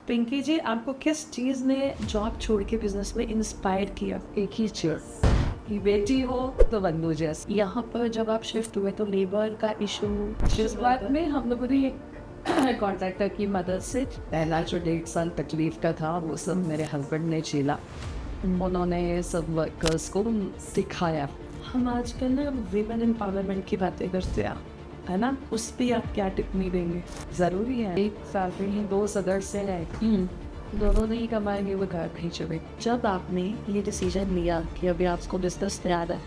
पिंकी जी, आपको किस चीज़ ने जॉब छोड़ के बिजनेस में इंस्पायर किया? एक ही चीज कि बेटी हो तो बंधु जैसे। यहाँ पर जब आप शिफ्ट हुए तो लेबर का इशू शुरुआत में हम लोगों ने कॉन्ट्रैक्टर की मदद से पहला जो 1.5 साल तकलीफ का था वो सब मेरे हस्बैंड ने झेला। उन्होंने सब वर्कर्स को सिखाया। हम आजकल ना विमेन एम्पावरमेंट की बातें करते हैं, है ना? उस पर आप क्या टिप्पणी देंगे? ज़रूरी है, एक साल में ही 2 सदस्य हैं, दोनों नहीं कमाएंगे वो घर नहीं चले। जब आपने ये डिसीजन लिया कि अभी आपको बिजनेस तैयार है,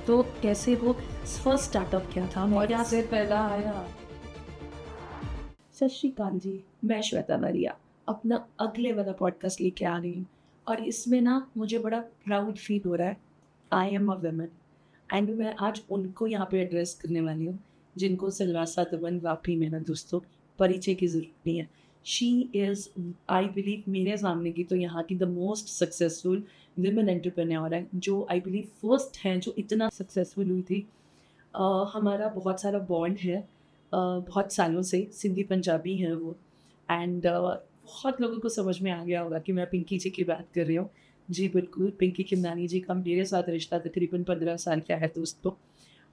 तो कैसे वो फर्स्ट स्टार्टअप क्या था और क्या से पहला आया। सत श्री अकाल जी, मैं श्वेता मरिया अपना अगले वाला पॉडकास्ट लेके आ रही हूँ और इसमें ना मुझे बड़ा प्राउड फील हो रहा है। I am a women and मैं आज उनको यहाँ पे एड्रेस करने वाली हूँ जिनको सिलवासा तबन वापी में ना दोस्तों परिचय की ज़रूरत नहीं है। शी इज़, आई बिलीव, मेरे सामने की तो यहाँ की the most successful women entrepreneur है, जो आई बिलीव फर्स्ट हैं जो इतना सक्सेसफुल हुई थी। हमारा बहुत सारा बॉन्ड है, बहुत सालों से, सिंधी पंजाबी हैं वो एंड बहुत लोगों को समझ में आ गया होगा कि मैं पिंकी जी की बात कर रही हूँ। जी बिल्कुल, पिंकी किमनानी जी का मेरे साथ रिश्ता तकरीबन 15 साल का है दोस्तों।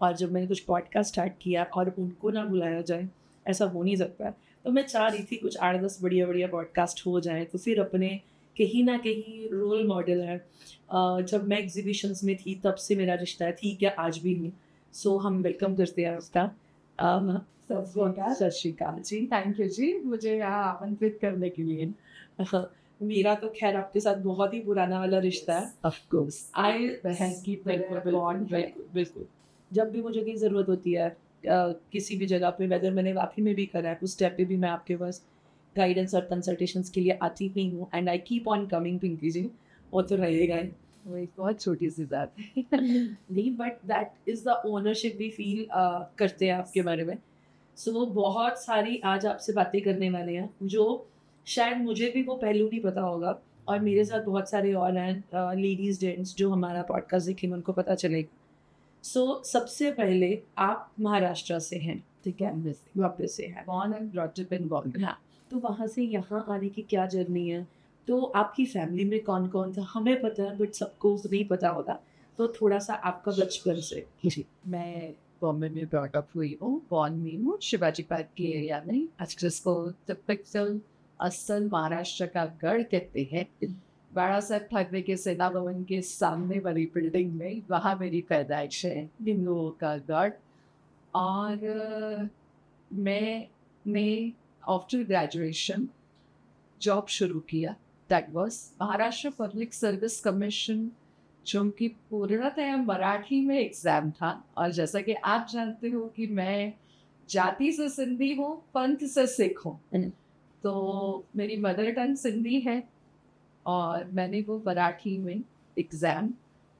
और जब मैंने कुछ पॉडकास्ट स्टार्ट किया और उनको ना बुलाया जाए, ऐसा हो नहीं सकता। तो मैं चाह रही थी कुछ 8-10 बढ़िया बढ़िया पॉडकास्ट हो जाए तो फिर अपने कहीं ना कहीं रोल मॉडल है। जब मैं एग्जीबिशंस में थी तब से मेरा रिश्ता है, ठीक है, आज भी हूँ। सो हम वेलकम करते हैं उसका। सत श्री अकाल जी, थैंक यू जी मुझे यहाँ आमंत्रित करने के लिए। मेरा तो खैर आपके साथ बहुत ही पुराना वाला रिश्ता है। ऑफ कोर्स आई बहन की बॉन्ड है। बिल्कुल, जब भी मुझे कहीं ज़रूरत होती है किसी भी जगह पे, वेदर मैंने वापी में भी करा है, उस स्टेप पे भी मैं आपके पास गाइडेंस और कंसल्टेशंस के लिए आती ही हूँ and I keep on coming Pinky ji. वो तो रहेगा ही। वो एक बहुत छोटी सी बात है। नहीं, but that is the ownership we feel करते हैं आपके बारे में। सो बहुत सारी आज आपसे बातें करने वाले हैं जो शायद मुझे भी वो पहलू नहीं पता होगा और मेरे साथ बहुत सारे और हैं लेडीज़ जेंट्स जो हमारा पॉडकास्ट देखेंगे उनको पता चलेगा। सो सबसे पहले आप महाराष्ट्र से हैं, ठीक है? वापस से हैं। Born and brought up in Bombay. हाँ, तो वहाँ से यहाँ आने की क्या जर्नी है? तो आपकी फैमिली में कौन-कौन था? हमें पता है बट सबको नहीं पता होता। तो थोड़ा-सा आपका बचपन से। जी। मैं बॉम्बे में ब्रॉट अप हुई हूँ, बॉर्न हुई हूँ शिवाजी पार्क के एरिया में, जिसको टिपिकल असल महाराष्ट्र का गढ़ कहते हैं। बाड़ा साहब ठाकरे के सेना भवन के सामने वाली बिल्डिंग में, वहाँ मेरी पैदाइश है, हिंदुओं का गढ़। और मैंने आफ्टर ग्रेजुएशन जॉब शुरू किया। That was Maharashtra public service commission, जो कि पूर्णतः मराठी में एग्ज़ाम था। और जैसा कि आप जानते हो कि मैं जाति से सिंधी हूँ, पंथ से सिख हूँ, तो मेरी मदर टंग सिंधी है और मैंने वो मराठी में एग्ज़ाम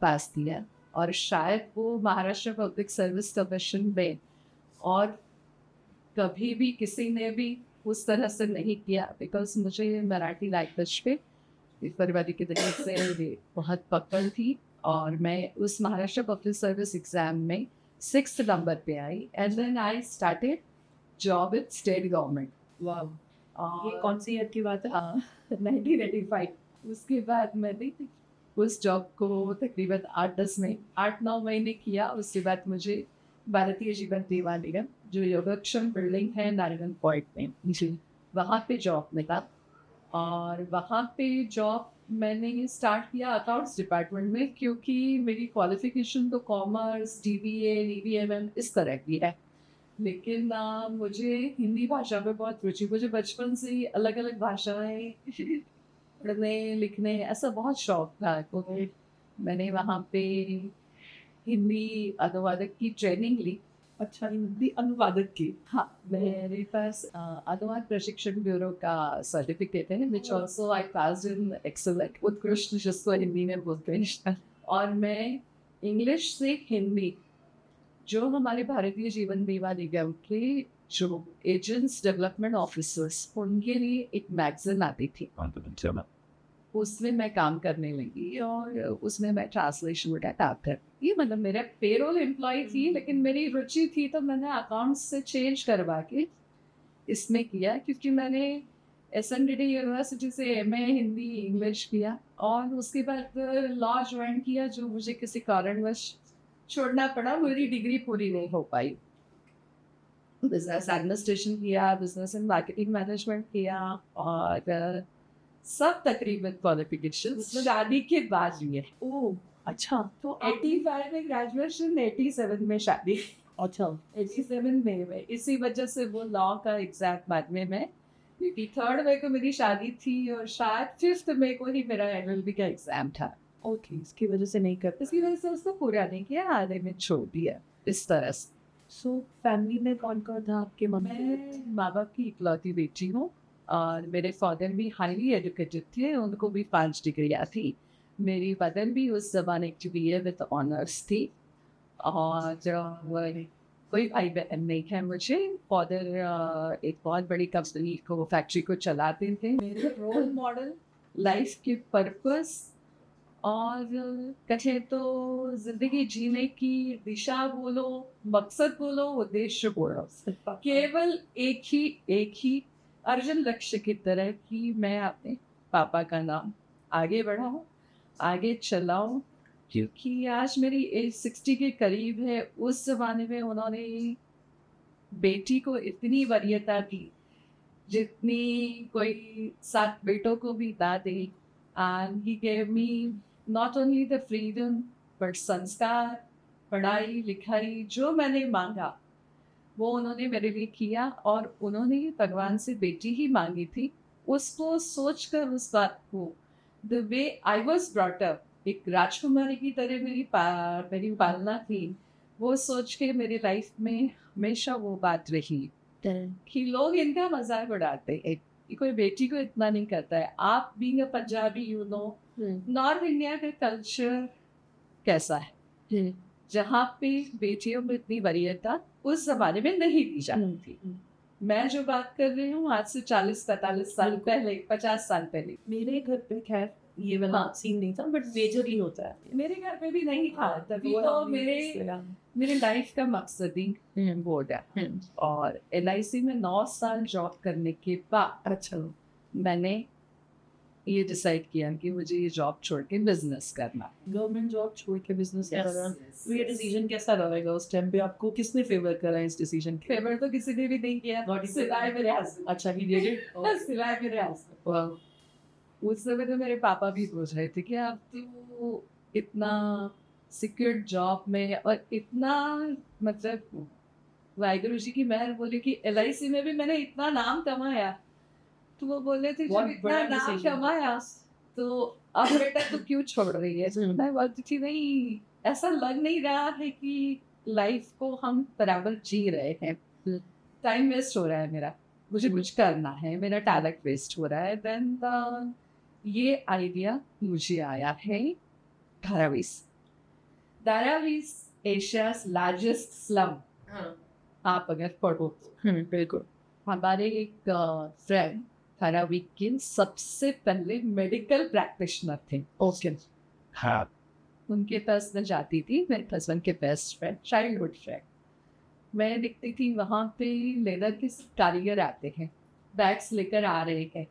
पास किया। और शायद वो महाराष्ट्र पब्लिक सर्विस कमीशन में और कभी भी किसी ने भी उस तरह से नहीं किया, बिकॉज मुझे मराठी लैंग्वेज पे परिवार के तरीके से बहुत पकड़ थी। और मैं उस महाराष्ट्र पब्लिक सर्विस एग्जाम में 6th नंबर पे आई and then I started job with state government. ये कौन सी ईयर की बात है? 1985। उसके बाद मैंने उस जॉब को तकरीबन 8-9 महीने किया। उसके बाद मुझे भारतीय जीवन बीमा निगम, जो योगक्षम बिल्डिंग है नारायण पॉइंट में, जी, वहाँ पे जॉब मिला। और वहाँ पे जॉब मैंने स्टार्ट किया अकाउंट्स डिपार्टमेंट में, क्योंकि मेरी क्वालिफिकेशन तो कॉमर्स, DBA, DBMM इस तरह की है। लेकिन मुझे हिंदी भाषा में बहुत रुचि, मुझे बचपन से ही अलग अलग भाषाएं पढ़ने लिखने ऐसा बहुत शौक था। तो मैंने वहाँ पे हिंदी अनुवादक की ट्रेनिंग ली। अच्छा, हिंदी अनुवादक की? हाँ, मेरे पास अनुवाद प्रशिक्षण ब्यूरो का सर्टिफिकेट है, which also I pass in excellent, उत्कृष्ट जिसको हिंदी में बोलते हैं। और मैं इंग्लिश से हिंदी, जो हमारे भारतीय जीवन बीमा निगम के जो एजेंट्स डेवलपमेंट ऑफिसर्स, उनके लिए एक मैगजीन आती थी, उसमें मैं काम करने लगी और उसमें मैं ट्रांसलेशन वगैरह काम कर, ये मतलब मेरा पेरोल एम्प्लॉय थी, लेकिन मेरी रुचि थी तो मैंने अकाउंट्स से चेंज करवा के इसमें किया। क्योंकि मैंने SNDT यूनिवर्सिटी से MA हिंदी इंग्लिश किया और उसके बाद लॉ ज्वाइन किया, जो मुझे किसी कारणवश छोड़ना पड़ा, मेरी डिग्री पूरी नहीं हो पाई। बिजनेस एडमिनिस्ट्रेशन किया, बिजनेस एंड मार्केटिंग मैनेजमेंट किया और सब तकरीबन क्वालिफिकेशंस शादी के बाद लिए। ओह अच्छा, तो 85 में ग्रेजुएशन, 87 में शादी। अच्छा 87 में इसी वजह से वो लॉ का एग्जाम बाद में मैं, क्योंकि 3rd मई को मेरी शादी थी और शायद 5th मई को ही मेरा LLB का एग्जाम था। ओके, इसकी वजह से नहीं करते। इसकी वजह से उसको पूरा नहीं किया, आधे में छोड़ दिया इस तरह से। सो फैमिली में कौन कौन था आपके? मैं माँ बाप की इकलौती बेटी हूँ और मेरे फादर भी हाईली एजुकेटेड थे, उनको भी 5 डिग्रियाँ थी। मेरी मदर भी उस जमाने की BA विद ऑनर्स थी और कोई भाई बहन नहीं है मुझे। फादर एक बहुत बड़ी कंपनी को, फैक्ट्री को चलाते थे। मेरे रोल मॉडल, लाइफ के पर्पस और कहें तो जिंदगी जीने की दिशा बोलो, मकसद बोलो, उद्देश्य बोलो, केवल एक ही अर्जुन लक्ष्य की तरह कि मैं अपने पापा का नाम आगे बढ़ाऊं, आगे चलाऊं, क्योंकि आज मेरी एज 60 के करीब है। उस जमाने में उन्होंने बेटी को इतनी वरीयता दी जितनी कोई 7 बेटों को भी ना दे। And he gave me not only the freedom but संस्कार, पढ़ाई लिखाई, जो मैंने मांगा वो उन्होंने मेरे लिए किया। और उन्होंने भगवान से बेटी ही मांगी थी, उसको सोचकर उस बात को, the way I was brought up, एक राजकुमारी की तरह मेरी पालना थी, वो सोच के मेरी लाइफ में हमेशा वो बात रही कि लोग इनका मजाक उड़ाते हैं कि कोई बेटी को इतना नहीं करता है। आप being a Punjabi, you know north India का कल्चर कैसा है, जहाँ पे बेटियों में इतनी वरीयता उस जमाने में नहीं दी जाती थी। मैं जो बात कर रही हूँ आज से 40-45 साल पहले, 50 साल पहले। मेरे घर पे खैर ये वाला सीन नहीं था, बट मेजरली होता है। मेरे घर पे भी नहीं था, तभी तो मेरे लाइफ का मकसद ही वो है। और LIC में 9 साल जॉब करने के बाद अच्छा, मैंने ये डिसाइड किया कि मुझे ये जॉब छोड़ के बिजनेस करना। गवर्नमेंट जॉब छोड़ के बिजनेस करना, yes. तो ये डिसीजन कैसा रहेगा उस टाइम पे? आपको किसने फेवर करा इस डिसीजन के? फेवर तो किसी ने भी नहीं किया, सिवाय मेरे हस्बैंड। अच्छा, ही डिड इट। सिवाय मेरे हस्बैंड। उस समय तो मेरे पापा भी सोच रहे थे कि आप तो इतना सिक्योर जॉब में और इतना, मतलब वाहिगुरु जी की मेहर बोली कि LIC में भी मैंने इतना नाम कमाया। तो वो बोले थे जब इतना नाम कमाया तो अब बेटा तो क्यों छोड़ रही है? मैं बोलती थी नहीं, ऐसा लग नहीं रहा है कि लाइफ को हम बराबर जी रहे हैं, टाइम वेस्ट हो रहा है मेरा, मुझे कुछ करना है, मेरा टैलेंट वेस्ट हो रहा है। देन ये आइडिया मुझे आया है धारावीज। धारावीज एशियाज लार्जेस्ट स्लम, आप अगर पढ़ो बिल्कुल। हमारे एक फ्रेंड धारावी के सबसे पहले मेडिकल प्रैक्टिशनर थे। ओके, हाँ, उनके पास मैं जाती थी, मेरे हस्बैंड के बेस्ट फ्रेंड, चाइल्डहुड फ्रेंड। मैं दिखती थी वहाँ पे लेदर के कारीगर आते हैं, बैग्स लेकर आ रहे हैं।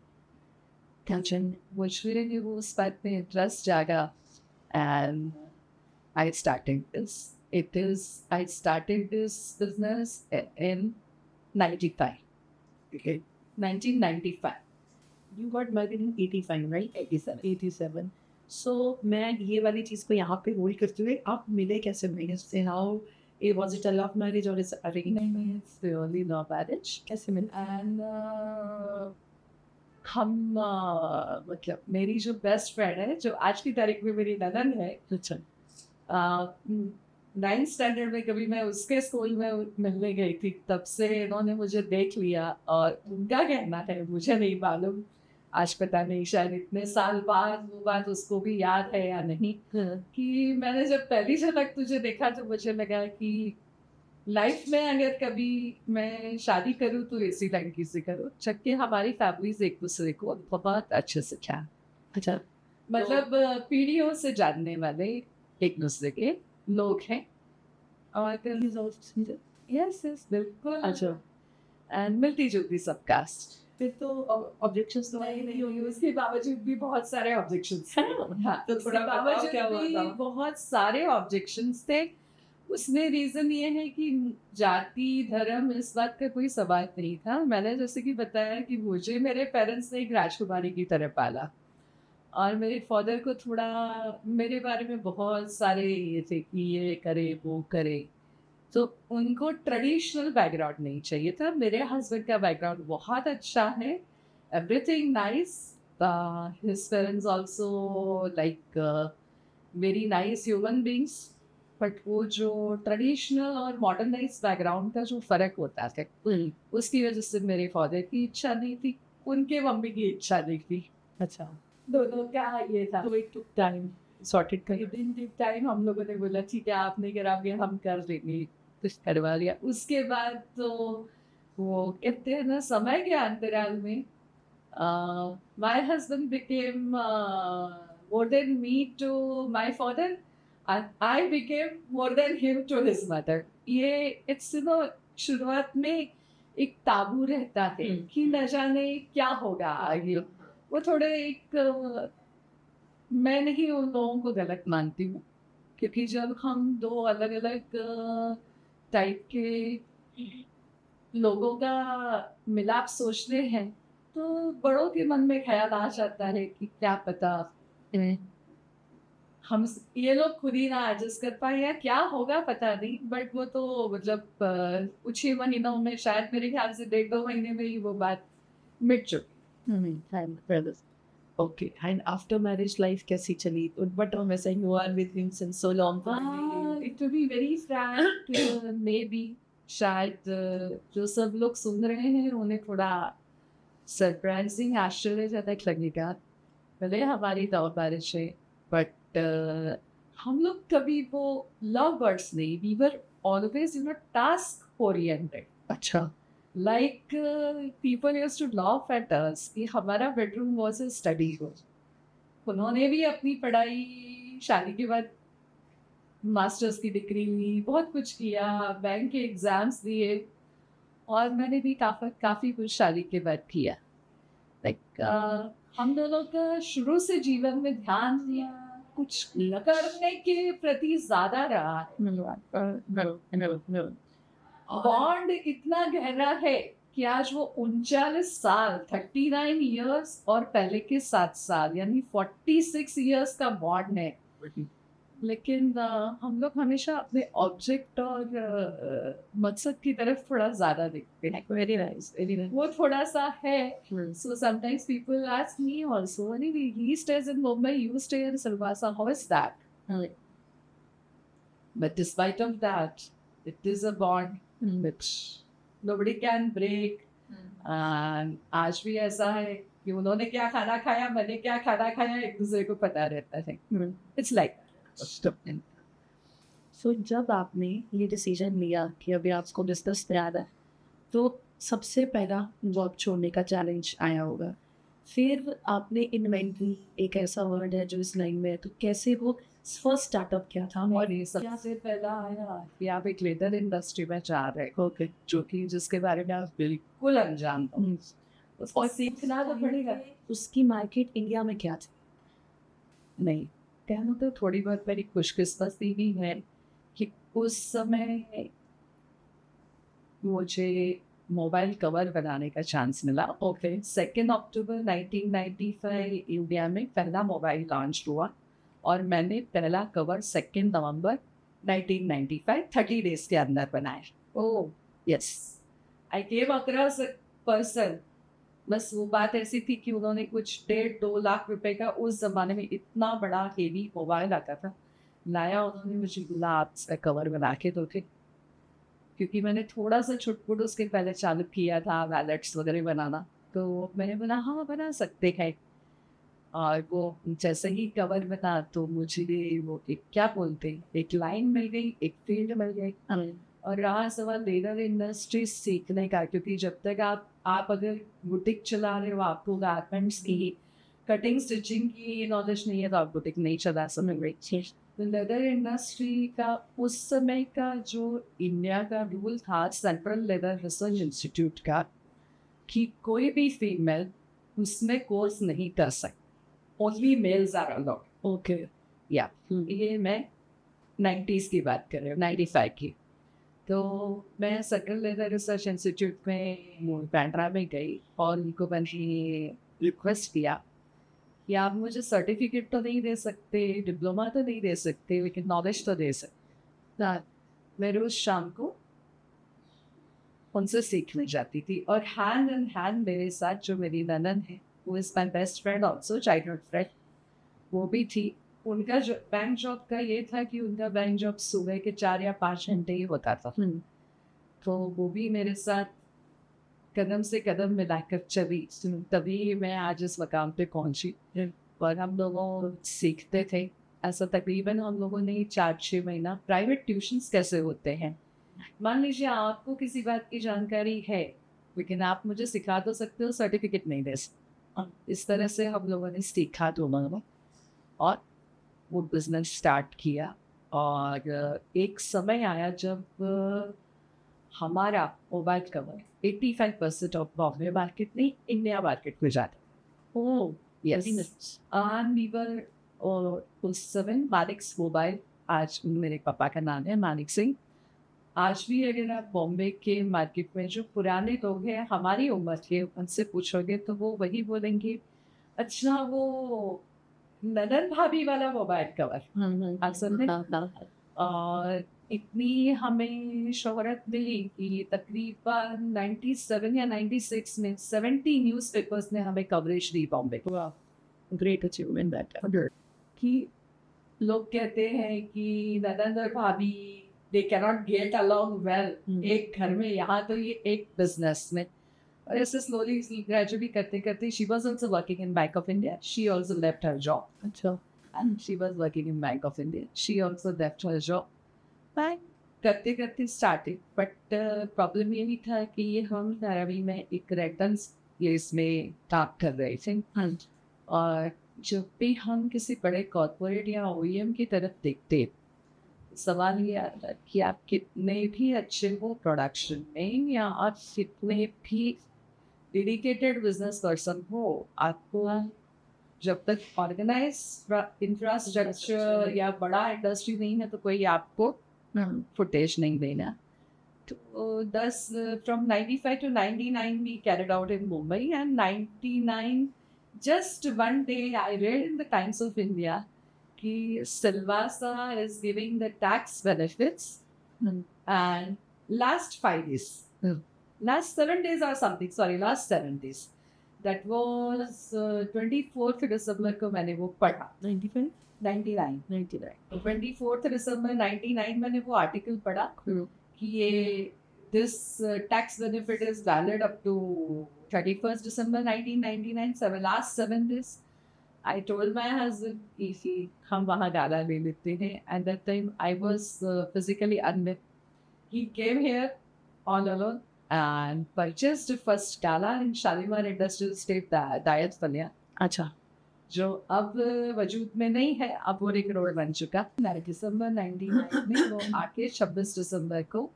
मुझे वो उस बात में इंटरेस्ट जागा and I started this. I started this business in 95. Okay. 1995. You got married in 85, right? 87. 87. So मैं ये वाली चीज़ को यहाँ पे होल्ड करते हुए, आप मिले कैसे? मैं how it was it a love marriage or is it arranged? नहीं, it's really love marriage. कैसे मिले? And हम मतलब मेरी जो बेस्ट फ्रेंड है, जो आज की तारीख में मेरी ननन है, अच्छा, 9th स्टैंडर्ड में कभी मैं उसके स्कूल में मिलने गई थी, तब से इन्होंने मुझे देख लिया। और उनका कहना है, मुझे नहीं मालूम, आज पता नहीं, शायद इतने साल बाद वो बात उसको भी याद है या नहीं, कि मैंने जब पहली झलक तुझे देखा तो मुझे लगा कि लाइफ में अगर कभी मैं शादी करूँ तो इसी लड़की से करूँ। जबकि हमारी फैमिलीज एक दूसरे को बहुत अच्छे से जान, अच्छा, मतलब पीढ़ियों से जानने वाले एक दूसरे के लोग हैं। और यस बिल्कुल, अच्छा, एंड मिलती जुलती सब कास्ट। फिर तो ऑब्जेक्शंस तो आए नहीं होंगे उसके बावजूद भी बहुत सारे ऑब्जेक्शंस हाँ, तो उसके थोड़ा बताओ बावजूद क्या हुआ भी था? बहुत सारे ऑब्जेक्शंस थे। उसमें रीजन ये है कि जाति धर्म इस बात का कोई सवाल नहीं था। मैंने जैसे कि बताया कि मुझे मेरे पेरेंट्स ने एक राजकुमारी की तरह पाला और मेरे फादर को थोड़ा मेरे बारे में बहुत सारे ये थे कि ये करे वो करे, तो उनको ट्रेडिशनल बैकग्राउंड नहीं चाहिए था। मेरे हस्बैंड का बैकग्राउंड बहुत अच्छा है, everything nice. His parents also like very nice human beings, but वो जो ट्रेडिशनल और मॉडर्नाइज बैकग्राउंड का जो फर्क होता है उसकी वजह से मेरे फादर की इच्छा नहीं थी, उनके मम्मी की इच्छा नहीं थी। अच्छा, दोनों का ये था। तो इट टुक टाइम सॉर्टेड कर विदिन द टाइम हम लोगों ने बोला ठीक है आप नहीं कराओगे हम कर लेंगे, कुछ करवा लिया। उसके बाद तो वो कहते हैं ना समय के अंतराल में my husband became more than me to my father and I became more than him to his mother. ये इट्स नो शुरुआत में एक ताबू रहता है कि न जाने क्या होगा आगे। वो थोड़े एक मैं नहीं उन लोगों को गलत मानती हूँ, क्योंकि जब हम दो अलग अलग टाइप के लोगों का मिलाप सोचते हैं तो बड़ों के मन में ख्याल आ जाता है कि क्या पता हम ये लोग खुद ही ना एडजस्ट कर पाए या क्या होगा पता नहीं। बट वो तो मतलब कुछ ही महीनों में, शायद मेरे ख्याल से 1-2 महीने में ही वो बात मिट चुकी। Okay, and after marriage life कैसी चली? But वैसे you are with him since so long. To be very frank, maybe शायद जो सब लोग सुन रहे हैं उन्हें थोड़ा सरप्राइजिंग आश्चर्यजनक लगेगा। भले हमारी लव मैरिज है बट हम लोग कभी वो लव बर्ड्स नहीं, we were always task oriented. अच्छा, like people used to laugh at us कि हमारा bedroom was a study room. उन्होंने भी अपनी पढ़ाई शादी के बाद मास्टर्स की डिग्री ली, बहुत कुछ किया, बैंक के एग्जाम्स दिए और मैंने भी काफ़ी कुछ शादी के बाद किया। लाइक हम दोनों का शुरू से जीवन में ध्यान दिया कुछ करने के प्रति ज़्यादा रहा। बॉन्ड इतना गहरा है कि आज वो 39 साल 39 इयर्स और पहले के 7 साल यानी 46 इयर्स का बॉन्ड है। लेकिन हम लोग हमेशा अपने ऑब्जेक्ट और मकसद की तरफ थोड़ा ज़्यादा देखते हैं। very nice, very nice. वो थोड़ा सा है। So sometimes people ask me also, anyway, he stays in Mumbai, you stay in Silvassa, how is that? But despite of that, it is a bond which nobody can break. And आज भी ऐसा है कि उन्होंने क्या खाना खाया, मैंने क्या खाना खाया, एक दूसरे को पता रहता है। It's like So जब आपने ये डिसीजन लिया कि अभी आपको बिजनेस में आना है, तो सबसे पहला जॉब छोड़ने का चैलेंज आया होगा। फिर आपने इन्वेंटरी, एक ऐसा वर्ड है जो इस लाइन में है, तो कैसे वो फर्स्ट स्टार्टअप क्या था? और ये सबसे पहला आया कि आप एक लेदर इंडस्ट्री में जा रहे हो, जो कि जिसके बारे में आप बिल्कुल अनजान हो और सीखना तो पड़ेगा। उसकी मार्केट इंडिया में क्या थी? नहीं, कहना तो थोड़ी बहुत मेरी खुशकिस्मती भी है कि उस समय मुझे मोबाइल कवर बनाने का चांस मिला। 2 अक्टूबर 1995 इंडिया में पहला मोबाइल लॉन्च हुआ और मैंने पहला कवर 2 नवंबर 1995 30 डेज के अंदर बनाया। ओह यस, आई केम अक्रॉस पर्सन। बस वो बात ऐसी थी कि उन्होंने कुछ 1.5-2 लाख रुपए का उस जमाने में इतना बड़ा हेवी मोबाइल आता था लाया, उन्होंने मुझे बोला आप इसका कवर बना के दो थे, क्योंकि मैंने थोड़ा सा छुटपुट उसके पहले चालू किया था वैलेट्स वगैरह बनाना, तो मैंने बोला हाँ बना सकते हैं। और वो जैसे ही कवर बना तो मुझे वो एक क्या बोलते हैं, एक लाइन मिल गई, एक फील्ड मिल गई और रहा सवाल लेदर इंडस्ट्री सीखने का, क्योंकि जब तक आप अगर बुटीक चला रहे हो, आपको गारमेंट्स की कटिंग स्टिचिंग की नॉलेज नहीं है तो आप बुटीक नहीं चला सकते। तो लेदर इंडस्ट्री का उस समय का जो इंडिया का रूल था सेंट्रल लेदर रिसर्च इंस्टीट्यूट का, कि कोई भी फीमेल उसमें कोर्स नहीं कर सकती, only males are allowed. Okay. या ये मैं 90s की बात कर रही हूँ, 95 की। तो मैं सेंट्रल लेदर रिसर्च इंस्टीट्यूट में बैंड्रा में गई और उनको मैंने रिक्वेस्ट किया कि आप मुझे सर्टिफिकेट तो नहीं दे सकते, डिप्लोमा तो नहीं दे सकते, लेकिन नॉलेज तो दे सकते। मैं रोज शाम को उनसे सीखने जाती थी और हैंड इन हैंड मेरे साथ जो मेरी ननन है, वो is my best friend also, childhood friend, वो भी थी। उनका जो बैंक जॉब का ये था कि उनका बैंक जॉब सुबह के 4 या 5 घंटे ही होता था। तो वो भी मेरे साथ कदम से कदम मिलाकर चली, तभी मैं आज इस मकाम पे पहुंची। और हम लोगों सीखते थे ऐसा, तकरीबन हम लोगों ने 4-6 महीना प्राइवेट ट्यूशन्स कैसे होते हैं। मान लीजिए आपको किसी बात की जानकारी है, लेकिन आप मुझे सिखा तो सकते हो, सर्टिफिकेट नहीं दे सकते। इस तरह से हम लोगों ने सीखा दोनों और वो बिजनेस स्टार्ट किया। और एक समय आया जब हमारा mobile cover 85% of Bombay market नहीं, इंडिया मार्केट में जाता। Oh yes. And we were उस समय मानिक्स मोबाइल, आज मेरे पापा का नाम है मानिक सिंह। आज भी अगर आप बॉम्बे के मार्केट में जो पुराने लोग हैं हमारी उम्र के, उनसे पूछोगे तो वो वही बोलेंगे, अच्छा वो नदन भाभी वाला मोबाइल कवर असल में। और इतनी हमें शोहरत मिली कि तकरीबन 97 या 96 में 70 न्यूज़पेपर्स ने हमें coverage the Bombay. Great achievement that. कि लोग कहते हैं कि ननद और भाभी they cannot get along well एक घर में, यहाँ तो ये एक बिजनेस में। और ऐसे स्लोली ग्रेजुअली करते करते she was also working in bank of India, she also left her job. अच्छा। And she was working in bank of India, she also left her job. Bank करते करते स्टार्टिंग, बट प्रॉब्लम ये भी था कि हम धारावी में एक रेंटल्स ये इसमें काम कर रहे थे। और जब भी हम किसी बड़े कॉर्पोरेट या ओईएम की तरफ देखते, सवाल ये आता है कि आप कितने भी अच्छे हो प्रोडक्शन में या आप कितने भी डेडिकेटेड बिजनेस पर्सन हो, आपको जब तक ऑर्गेनाइज इंफ्रास्ट्रक्चर या बड़ा इंडस्ट्री नहीं है तो कोई आपको फुटेज नहीं देना। तो 10 from 95 to 99 we carried out in Mumbai, and 99 just one day I read in the Times of India कि Silvassa is giving the tax benefits and last 5 days, last 7 days or something, sorry last 7 days, that was 24th December को मैंने वो पढ़ा। 95 99 24th December 99 मैंने वो article पढ़ा कि ये this tax benefit is valid up to 31st December 1999, so last 7 days. I told my husband कि हम वहाँ गाला ले लेते हैं, and that time I was physically unwell. He came here all alone and purchased first gala in Shalimar Industrial Estate, Dayat Falya. अच्छा। जो अब वजूद में नहीं है, अब वो 1 करोड़ बन चुका। दिसंबर 99 में वो आके 26 दिसंबर को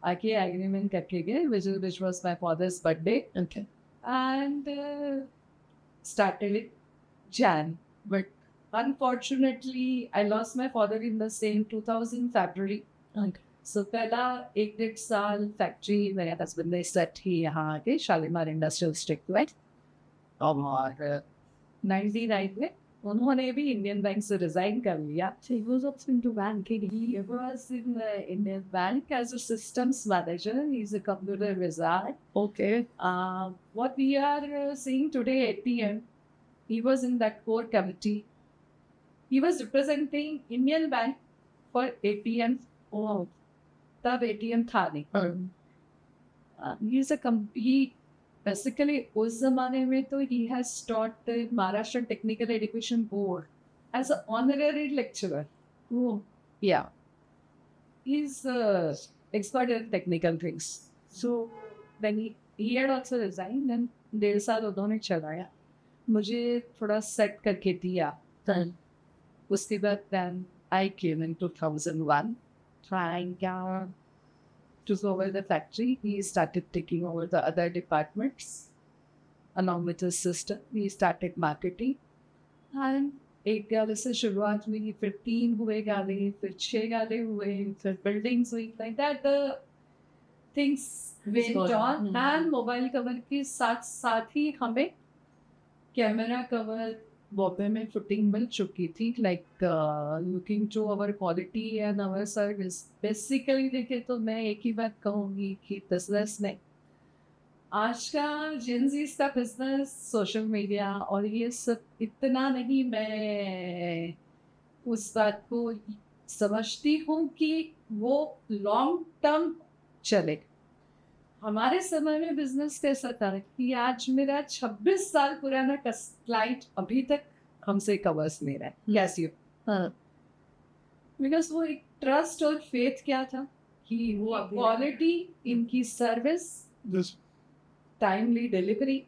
आके एग्रीमेंट करके गए, which was my father's birthday. Okay. And started it Jan. But unfortunately, I lost my father in the same 2000 February. Okay. So पहला 1-1.5 साल फैक्ट्री मेरे हस्बैंड ने सेट ही यहाँ आके शालीमार इंडस्ट्रियल स्टेट में। और 99 में उन्होंने भी इंडियन बैंक से रिजाइन कर लिया। So he was also into banking. He was in the Indian Bank as a systems manager. He's a computer wizard. Okay. What we are seeing today, ATM, he was in that core committee. He was representing Indian Bank for ATM. Oh. तब ATM था नहीं। He basically उस जमाने में तो he has taught the Maharashtra Technical Education Board as an honorary lecturer. Oh. Yeah. He's expert in technical things. So then he had also resigned and 1.5 साल उन्होंने चलाया, मुझे थोड़ा सेट करके दिया। उसके बाद then I came in 2001 trying took over the factory. He started taking over the other departments. Along with his sister, we started marketing. And एक गाने से शुरुआत हुई, फिर 3 हुए गाने, फिर 6 गाने हुए, फिर बिल्डिंग्स हुई. Like that, the things went on. And mobile cover के साथ साथ ही हमें कैमरा कवर बॉम्बे में फिटिंग मिल चुकी थी. Like looking to our quality and our service. Basically देखे तो मैं एक ही बात कहूँगी कि बिजनेस में आज का जेनजीज का बिजनेस सोशल मीडिया और ये सब इतना नहीं. मैं उस बात को समझती हूँ कि वो लॉन्ग टर्म चले. हमारे समय में बिजनेस कैसा था कि आज मेरा 26 साल पुराना क्लाइंट अभी तक हमसे कवर्स ले रहा है. कैसी हो? बिकॉज वो एक ट्रस्ट और फेथ क्या था कि वो क्वालिटी, इनकी सर्विस, टाइमली डिलीवरी.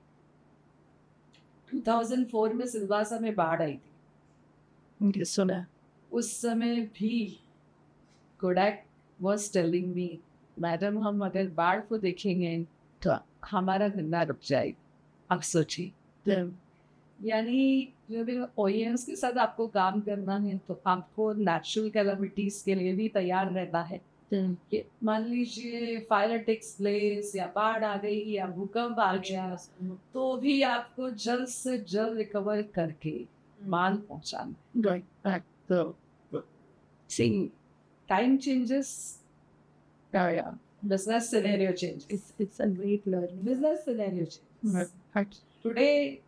2004 में सिलवासा में बाढ़ आई थी. सुना उस समय भी Kodak was telling me, madam हम अगर बाढ़ को देखेंगे तो हमारा धंधा रुक जाएगा. अब सोचिए, यानी जब OEMs के साथ आपको काम करना है तो आपको नेचुरल कैलामिटीज के लिए भी तैयार रहना है. कि मान लीजिए फायर टेक्स प्लेस या बाढ़ आ गई या भूकंप आ गया तो भी आपको जल्द से जल्द रिकवर करके माल पहुंचाना. Time changes, business scenario changes. It's a great learning. Business scenario changes. Today,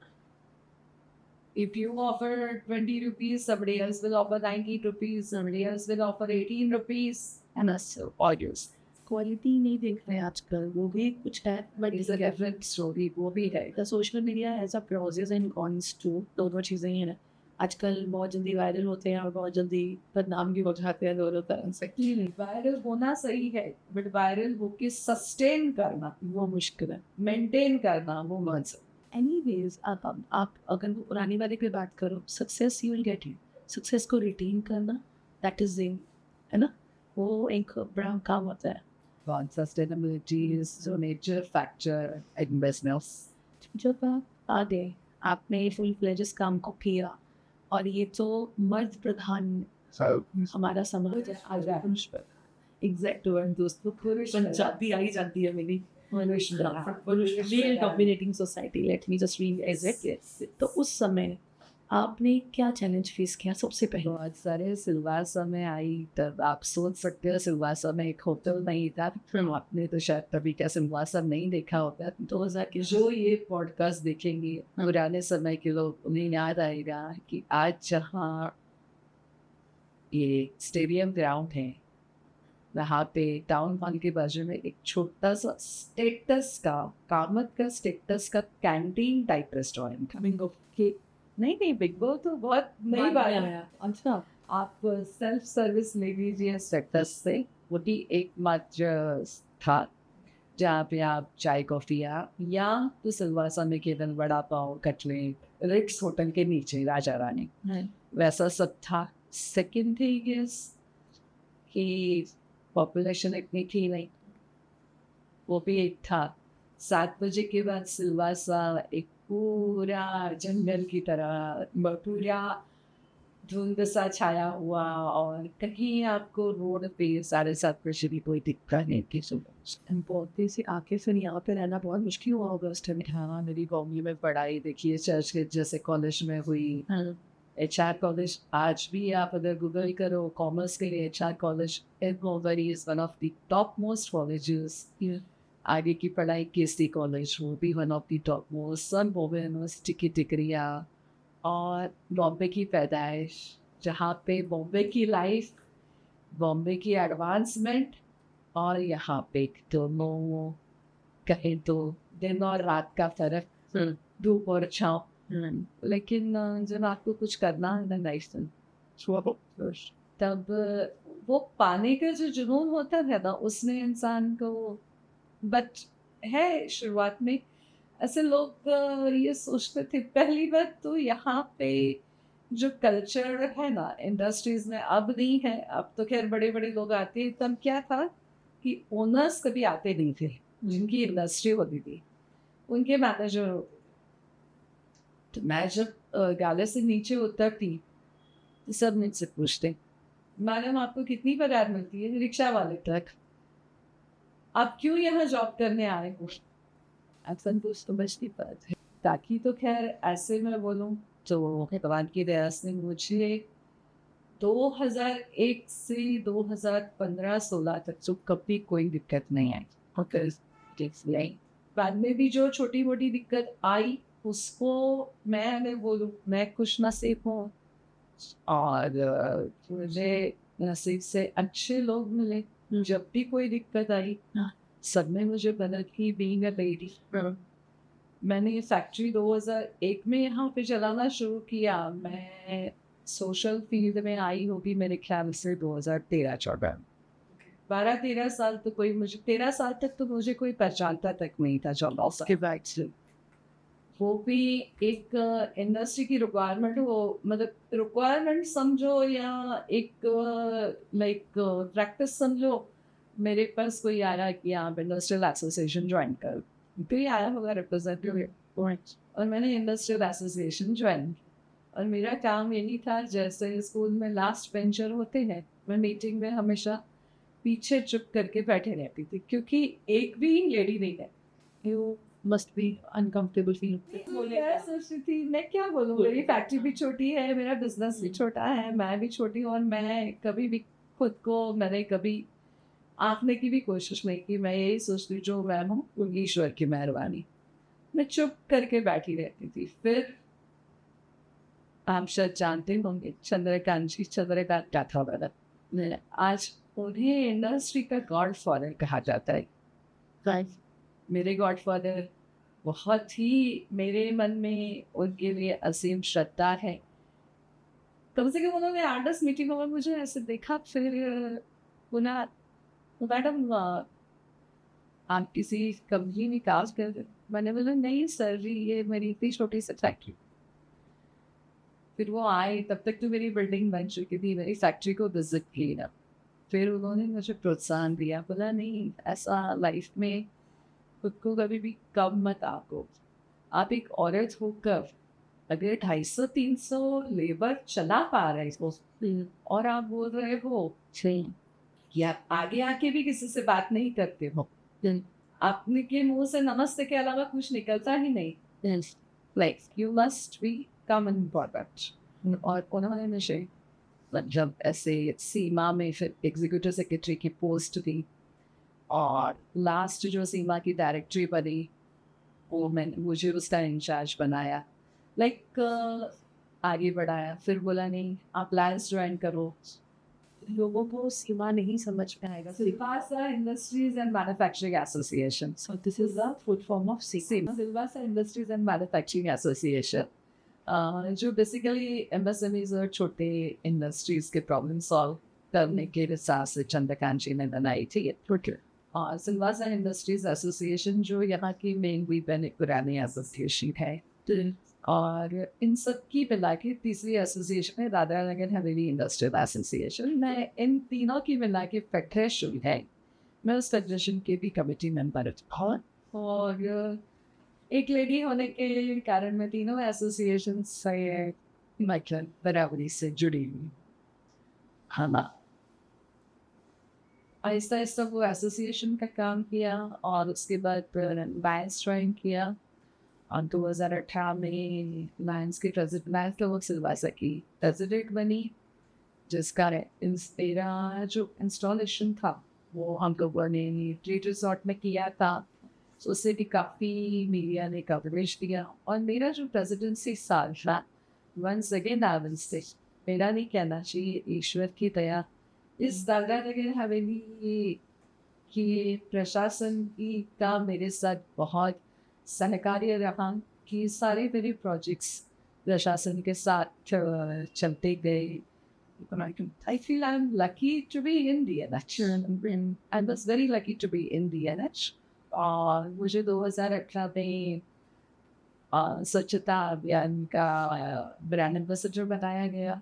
if you offer 20 rupees, somebody else will offer 90 rupees, somebody else will offer 18 rupees. And also audios. Quality नहीं देख रहे आजकल, वो भी कुछ है but It's a different story. वो भी है. The social media has a process and cons too. दोनों चीज़ें ही हैं. आजकल बहुत जल्दी वायरल होते हैं और बहुत जल्दी बदनाम भी हो जाते हैं दोनों तरह से. वायरल होना सही है बट वायरल होके सस्टेन करना वो मुश्किल है. मेंटेन करना वो मत. एनीवेज, आप अगर वो पुरानी वाले पे बात करो, success you will get it. Success को रिटेन करना, दैट इज है ना, वो एक बड़ा काम होता है. Sustainability is a major factor in business. जब आप आ गए, आपने फुल फ्लेजेस काम को किया और ये तो मर्द प्रधान हमारा समाज है. एग्जैक्ट वर्ड दोस्तों, पंजाबी आई जाती है मेरी. Male dominating society, let me just revisit it. तो उस समय आपने क्या चैलेंज फेस किया सबसे पहले? बहुत सारे. सिलवासा में आई तब आप सोच सकते हो सिलवासा में एक होटल नहीं था. आपने तो शायद कभी क्या सिलवासा नहीं देखा होगा. 2000 के जो ये पॉडकास्ट देखेंगे पुराने समय के लोग, उन्हें याद आएगा कि आज जहाँ ये स्टेडियम ग्राउंड है वहाँ पे टाउन हॉल के बाजू में एक छोटा सा स्टेटस का, कामत का स्टेटस का कैंटीन टाइप रेस्टोरेंट था. नहीं बिग बो तो बहुत नई बात है. अच्छा, आप सेल्फ सर्विस ले लीजिए स्टेटस से. वो भी एक मात्र था जहाँ पे आप चाय कॉफ़ी या तो सिलवासा में केवल वड़ा पाव, कटलेट, रिक्स होटल के नीचे राजा रानी वैसा सब था. सेकेंड थिंग इज कि पॉपुलेशन इतनी थी नहीं, वो भी एक था. 7 बजे के बाद सिलवासा एक पूरा जंगल की तरह, पूरा धुंध सा छाया हुआ और कहीं आपको रोड पे 7:30 बजे भी कोई दिखता नहीं कि सुबह. बहुत से आके फिर यहाँ पे रहना बहुत मुश्किल हुआ होगा उस टाइम. हाँ, मेरी कॉलेज में पढ़ाई देखिए चर्च के जैसे कॉलेज में हुई. HR कॉलेज आज भी आप अगर गूगल करो कॉमर्स के लिए HR college is one of the top most colleges. आगे की पढ़ाई KC कॉलेज, वो भी one of the top most. सन बॉम्बे यूनिवर्सिटी की डिग्रियाँ और बॉम्बे की पैदाइश, जहाँ पे बॉम्बे की लाइफ, बॉम्बे की एडवांसमेंट और यहाँ पे दोनों कहें तो दिन और रात का फर्क, धूप और छाँव. लेकिन जब आपको कुछ करना है ना लाइफ में, तब वो पाने का जो जुनून होता है ना, उसने इंसान को. बट है शुरुआत में ऐसे लोग ये सोचते थे. पहली बात तो यहाँ पे जो कल्चर है ना इंडस्ट्रीज में अब नहीं है. अब तो खैर बड़े बड़े लोग आते हैं. तब क्या था कि ओनर्स कभी आते नहीं थे, जिनकी इंडस्ट्री होती थी उनके मैनेजर होते थे। तो मैं जब गाले से नीचे उतरती तो सब मुझसे पूछते, मैडम आपको कितनी पगार मिलती है? रिक्शा वाले तक। आप क्यों यहाँ जॉब करने आए हो? अक्सर कुछ समझ नहीं पाते। ताकि तो खैर ऐसे मैं बोलूँ तो भगवान की दया से मुझे 2001 से 2015-16 तक तो कभी कोई दिक्कत नहीं आई। नहीं, बाद में भी जो छोटी मोटी दिक्कत आई उसको मैं अगर बोलूँ मैं खुश नसीब हूँ और मुझे नसीब से अच्छे लोग मिले। जब भी कोई दिक्कत आई सब में मुझे मदद की। बीइंग अ लेडी मैंने ये फैक्ट्री 2001 में यहाँ पे चलाना शुरू किया। मैं सोशल फील्ड में आई होगी मेरे ख्याल से 2013-14 12-13 साल तो कोई मुझे 13 साल तक तो मुझे कोई पहचानता तक नहीं था जॉब के बाद से। वो भी एक इंडस्ट्री की रिक्वायरमेंट हो, मतलब रिक्वायरमेंट समझो या एक लाइक प्रैक्टिस समझो। मेरे पास कोई आया कि आप इंडस्ट्रियल एसोसिएशन ज्वाइन कर, कोई आया होगा रिप्रेजेंटेटिव और मैंने इंडस्ट्रियल एसोसिएशन ज्वाइन। और मेरा काम यही था, जैसे स्कूल में लास्ट बेंचर होते हैं, मैं मीटिंग में हमेशा पीछे चुप करके बैठे रहती थी क्योंकि एक भी लेडी नहीं है। You must be uncomfortable feel. मैं सोचती थी मैं क्या बोलूँ, मेरी फैक्ट्री भी छोटी है, मेरा बिजनेस भी छोटा है, मैं भी छोटी हूँ और मैं कभी भी खुद को मैंने कभी आंकने की भी कोशिश नहीं की। मैं यही सोचती हूँ जो मैं हूँ वो ईश्वर की मेहरबानी। मैं चुप करके बैठी रहती थी। फिर आप शायद जानते होंगे चंद्रकांत क्या था मैंने आज उन्हें इंडस्ट्री का गॉड फादर कहा जाता है। मेरे गॉड फादर बहुत ही मेरे मन में उनके लिए असीम श्रद्धा है। कम से कम उन्होंने 8-10 मीटिंगों में मुझे ऐसे देखा, फिर बोला मैडम आप किसी कंपनी में काम कर रहे हो? मैंने बोला नहीं सर जी, ये मेरी इतनी छोटी सी फैक्ट्री। फिर वो आए, तब तक तो मेरी बिल्डिंग बन चुकी थी, मेरी फैक्ट्री को विजिट किया। फिर उन्होंने मुझे प्रोत्साहन दिया, बोला नहीं ऐसा लाइफ में खुद को कभी भी कम मत आको। आप एक औरत होकर अगर 250-300 लेबर चला पा रहे हो और आप बोल रहे हो कि आप आगे आके भी किसी से बात नहीं करते हो, आपने के मुंह से नमस्ते के अलावा कुछ निकलता ही नहीं, like you must be come important. और उन्होंने मुझे जब ऐसे सीमा में फिर एग्जीक्यूटिव सेक्रेटरी की पोस्ट दी और लास्ट जो सीमा की डायरेक्टरी बनी वो मैंने मुझे उसका इंचार्ज बनाया, लाइक आगे बढ़ाया। फिर बोला नहीं आप लायंस ज्वाइन करो। लोगों को सीमा नहीं समझ में आएगा। Silvassa industries and manufacturing association, so this is the full form of Seema. Silvassa industries and manufacturing association जो बेसिकली एमएसएमईज और छोटे इंडस्ट्रीज के प्रॉब्लम सॉल्व करने के हिसाब से चंद्रकांत जी ने बनाई थी। और सिलवासा इंडस्ट्रीज एसोसिएशन जो यहाँ की मेन वीपन पुरानी एसोसिएशन है। और इन सब की मिला के तीसरी एसोसिएशन है दादरा नगर हवेली इंडस्ट्रियल एसोसिएशन। मैं इन तीनों की मिला के फेडरेशन है, मैं उस फेडरेशन के भी कमेटी मेंबर हूँ। और एक लेडी होने के कारण मैं तीनों एसोसिएशन से मतलब बराबरी से जुड़ी हुई। हाँ, आहिस्ता आहिस्ता वो एसोसिएशन का काम किया और उसके बाद लायंस ज्वाइन किया। और 2018 में लायंस के प्रेसिडेंट लायंस लोग सिलवासा की प्रेसिडेंट बनी, जिसका मेरा जो इंस्टॉलेशन था वो हम लोगों ने ट्री रिजॉर्ट में किया था। तो उससे भी काफ़ी मीडिया ने कवरेज दिया। और मेरा जो प्रेसिडेंसी साल था वंस अगेन से मेरा नहीं कहना चाहिए, ईश्वर की दया इस दादरा नगर हवेली की प्रशासन की का मेरे साथ बहुत सहकार्य रहा कि सारे मेरे प्रोजेक्ट्स प्रशासन के साथ चलते गए। I feel I'm lucky to be in DNH. I was very lucky to be in DNH. और मुझे 2018 में स्वच्छता अभियान का ब्रांड एम्बेसडर बनाया गया।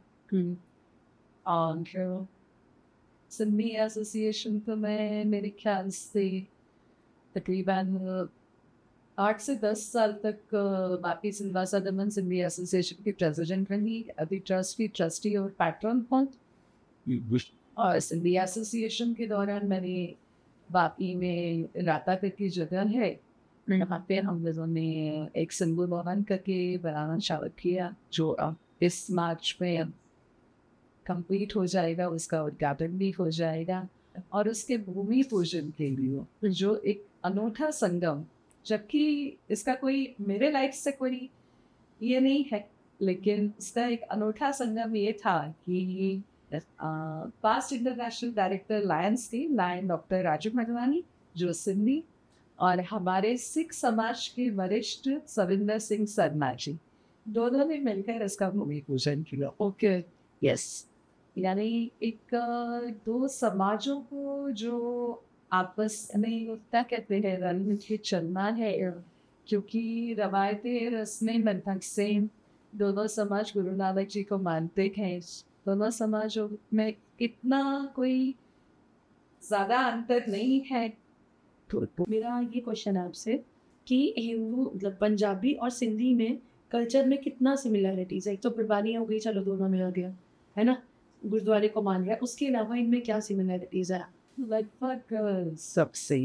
और सिंधी एसोसिएशन तो मैं मेरे ख्याल से तकरीबन 8 से 10 साल तक बापी सिलवा सदमन सिंधी एसोसिएशन की प्रेसिडेंट रही, अभी ट्रस्ट की ट्रस्टी और पैट्रन हूँ। और सिंधी एसोसिएशन के दौरान मैंने बापी में राता करके जगह है, वहाँ पे हम लोगों ने एक सिंधु भवन करके बनाना चालू किया, जो अब इस मार्च में कंप्लीट हो जाएगा, उसका उद्घाटन भी हो जाएगा। और उसके भूमि पूजन के लिए जो एक अनूठा संगम, जबकि इसका कोई मेरे लाइफ से कोई ये नहीं है, लेकिन इसका एक अनूठा संगम ये था कि पास्ट इंटरनेशनल डायरेक्टर लायंस के लायन डॉक्टर राजू मधवानी जो सिंधी, और हमारे सिख समाज के वरिष्ठ सविंदर सिंह शर्मा जी, दोनों ने मिलकर इसका भूमि पूजन किया। ओके, यस, यानी एक दो समाजों को जो आपस में क्या कहते हैं रणनीति चलना है, क्योंकि रवायतें रस्में बंधक से दोनों समाज गुरु नानक जी को मानते हैं। दोनों समाजों में इतना कोई ज़्यादा अंतर नहीं है। तो मेरा ये क्वेश्चन है आपसे कि हिंदू मतलब पंजाबी और सिंधी में कल्चर में कितना सिमिलरिटीज़ है? एक तो कुर्बानियाँ हो गई, चलो दोनों मिल गया, है ना, गुरुद्वारे को मान लिया, उसके अलावा इनमें क्या सिमिलरिटीज़ है? लगभग सबसे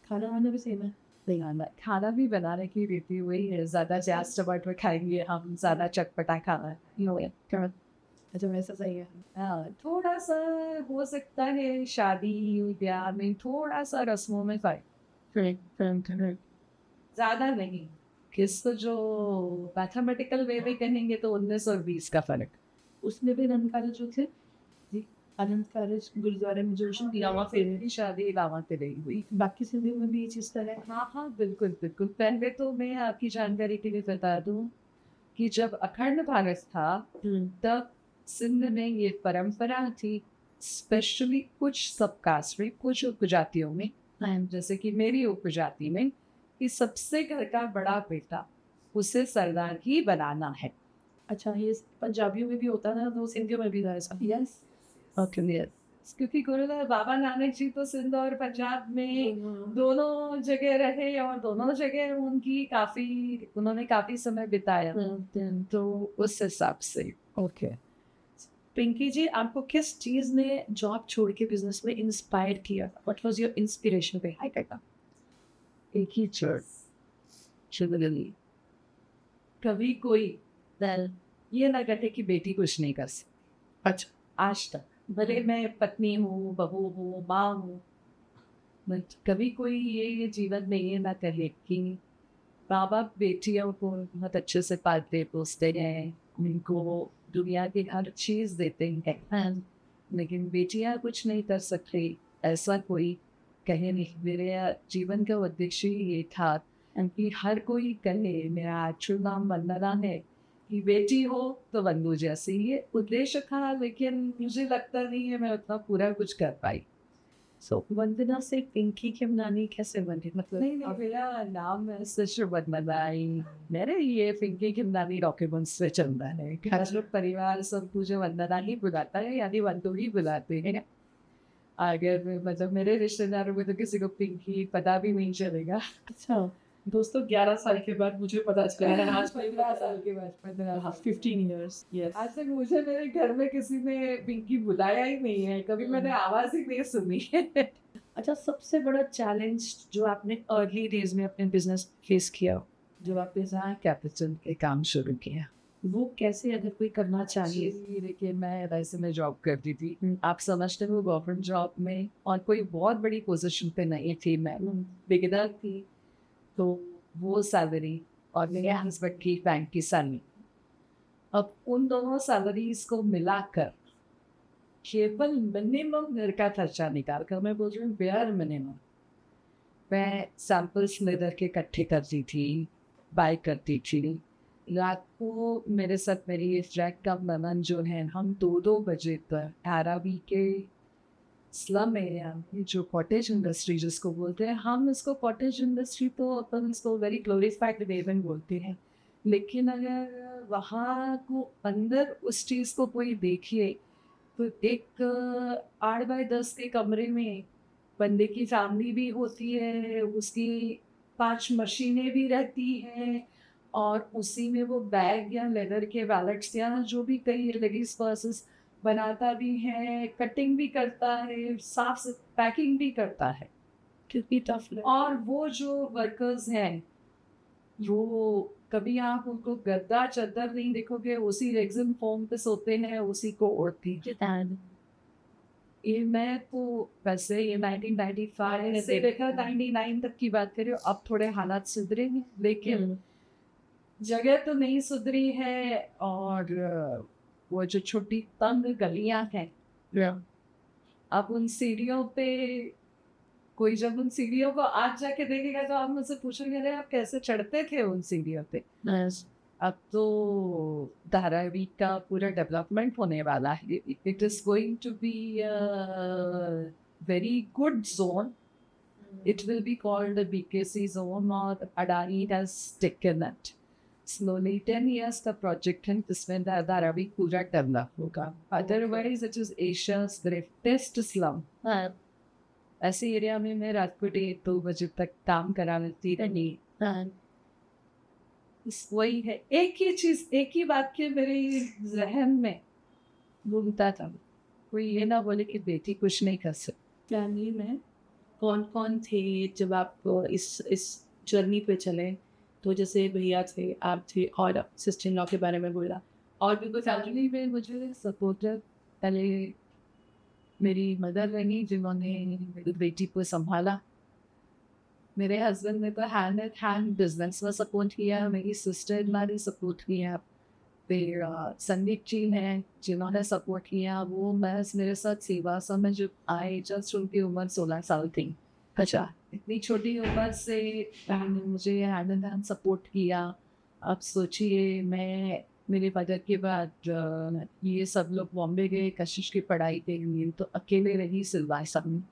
खाना वाना भी सेम है? नहीं आना, खाना भी बनाने की रीति वही है, ज़्यादा जास्त टमाटर खाएंगे हम, ज़्यादा चटपटा खाना है। अच्छा, वैसा सही है। हाँ, थोड़ा सा हो सकता है शादी ब्याह में थोड़ा सा रस्मों में फर्क, ज़्यादा नहीं। किस जो मैथमेटिकल वे में कहेंगे तो 19 और 20 का फर्क। उसमें भी आनंद कारज जो थे जी, आनंद कारज गुरुद्वारे में जो लावा फेरे की शादी लावा पे रही हुई। बाकी सिंधियों में भी ये चीज़ तरह है? हाँ हाँ, बिल्कुल बिल्कुल। पहले तो मैं आपकी जानकारी के लिए बता दूँ कि जब अखंड भारत था तब सिंध में ये परंपरा थी, स्पेशली कुछ सब कास्ट में, कुछ उपजातियों में, जैसे कि मेरी उपजाति में, कि सबसे घर का बड़ा बेटा उसे सरदार ही बनाना है। अच्छा, ये पंजाबियों में भी होता था तो सिंधियों में भी था ऐसा? यस, ओके, यस, क्योंकि गुरुद्वारा बाबा नानक जी तो सिंध और पंजाब में दोनों जगह रहे और दोनों जगह उन्होंने काफी समय बिताया, तो उस हिसाब से। ओके, पिंकी जी, आपको किस चीज़ ने जॉब छोड़ के बिजनेस में इंस्पायर किया? What was your inspiration behind it? एक ही चर्च, कभी कोई ये ना कहते कि बेटी कुछ नहीं कर सकती। अच्छा, आज तक भले मैं पत्नी हूँ, बहू हूँ, माँ हूँ, बट कभी कोई ये जीवन में ये ना कहे कि माँ बाप बेटियों को बहुत अच्छे से पालते पोसते हैं, उनको दुनिया की हर चीज़ देते हैं, लेकिन बेटियाँ कुछ नहीं कर सकती, ऐसा कोई कहे नहीं। मेरे जीवन का उद्देश्य ये था कि हर कोई कहे, मेरा एक्चुअल नाम वंदना है, कि बेटी हो तो बंधु जैसे, ये उद्देश्य था, लेकिन मुझे लगता नहीं है मैं उतना पूरा कुछ कर पाई। वंदना से पिंकी खिमनानी कैसे बनी? मतलब नहीं, मेरा नाम वंदनाई, मेरे ये पिंकी खिमनानी डॉक्यूमेंट्स से चलता है, घर लोग परिवार सब मुझे वंदना ही बुलाता है, यानी वंदू ही बुलाते हैं। अगर मतलब मेरे रिश्तेदारों में तो किसी को पिंकी पता भी नहीं चलेगा। अच्छा दोस्तों, 11 साल के बाद मुझे पता चला है, आज 15 साल के बाद 15 इयर्स, यस। आज तक मुझे मेरे घर में किसी ने पिंकी बुलाया ही नहीं है, कभी मैंने आवाज ही नहीं सुनी है। अच्छा, सबसे बड़ा चैलेंज जो आपने अर्ली डेज में अपने बिजनेस फेस किया, जब आपने जहाँ कैपिटल के काम शुरू किया, वो कैसे अगर कोई करना चाहिए? देखिए, मैं वैसे में जॉब करती थी, आप समझते हो, गवर्नमेंट जॉब में, और कोई बहुत बड़ी पोजीशन पे नहीं थी, मैं बिगिनर थी, तो वो सैलरी और मेरे हस्बैंड की बैंक की सैलरी, अब उन दोनों सैलरीज को मिलाकर केवल मिनिमम घर का खर्चा निकाल कर, मैं बोल रही हूँ बेयर मिनिमम, मैं सैम्पल्स लेकर के इकट्ठे करती थी, बाय करती थी। रात को मेरे साथ मेरी फ्रेंड का मनन जो है, हम 2-2 बजे तक धारावी के स्लम एरिया में, जो कॉटेज इंडस्ट्री जिसको बोलते हैं, हम इसको कॉटेज इंडस्ट्री तो अपन इसको वेरी ग्लोरीफाइड वे में बोलते हैं, लेकिन अगर वहाँ को अंदर उस चीज़ को कोई देखिए तो एक 8 बाय 10 के कमरे में बंदे की फैमिली भी होती है, उसकी 5 मशीनें भी रहती हैं, और उसी में वो बैग या लेदर के वैलेट्स या जो भी कई लेडीज पर्सेस बनाता भी है, कटिंग भी करता है, साफ पैकिंग भी करता है। कितनी टफ और वो जो वर्कर्स हैं, वो कभी आप उनको गद्दा चादर नहीं देखोगे, उसी रेक्सिन फोम पे सोते हैं, उसी को ओढ़ती हैं। ये मैं तो वैसे ये 1995 से लेकर 99 तक की बात करी हूँ। अब थोड़े हालात सुधरे हैं, लेकिन जगह तो नहीं सुधरी है। और वो जो छोटी तंग गलियां हैं, अब उन सीढ़ियों पे कोई जब उन सीढ़ियों को आज जाके देखेगा तो आप मुझसे पूछोगे, अरे आप कैसे चढ़ते थे उन सीढ़ियों पे। अब तो धारावी का पूरा डेवलपमेंट होने वाला है। It is going to be very good zone. It will be called the BKC zone, or Adani has taken it. Slowly 10 years का project है जिसमें धारावी पूरा डेवलप होगा. Otherwise it is Asia's greatest slum. ऐसे area में मैं रात को 1-2 बजे तक काम करा लेती रही. वही है, एक ही चीज, एक ही वाक्य मेरे जहन में घूमता था. कोई ये ना बोले कि बेटी कुछ नहीं कर सकती. फैमिली में कौन कौन थे जब आप इस जर्नी पे चले? तो जैसे भैया थे, आप थे, और सिस्टर इन लॉ के बारे में बोला, और भी कोई फैमिली में मुझे सपोर्टर पहले मेरी मदर रही, जिन्होंने मेरी बेटी को संभाला. मेरे हस्बैंड ने तो हैंड एंड हैंड बिजनेस में सपोर्ट किया. मेरी सिस्टर इन लॉ ने सपोर्ट किया. फिर संदीप जी हैं जिन्होंने सपोर्ट किया. वो महज मेरे साथ सेवा समय जब आए, जस्ट उनकी उम्र 16 साल थी. अच्छा, इतनी छोटी उम्र से मुझे हैंड एंड हैंड सपोर्ट किया. अब सोचिए, मैं मेरे मदर के बाद ये सब लोग बॉम्बे गए कशिश की पढ़ाई के लिए, तो अकेले रही सिलवाई सब.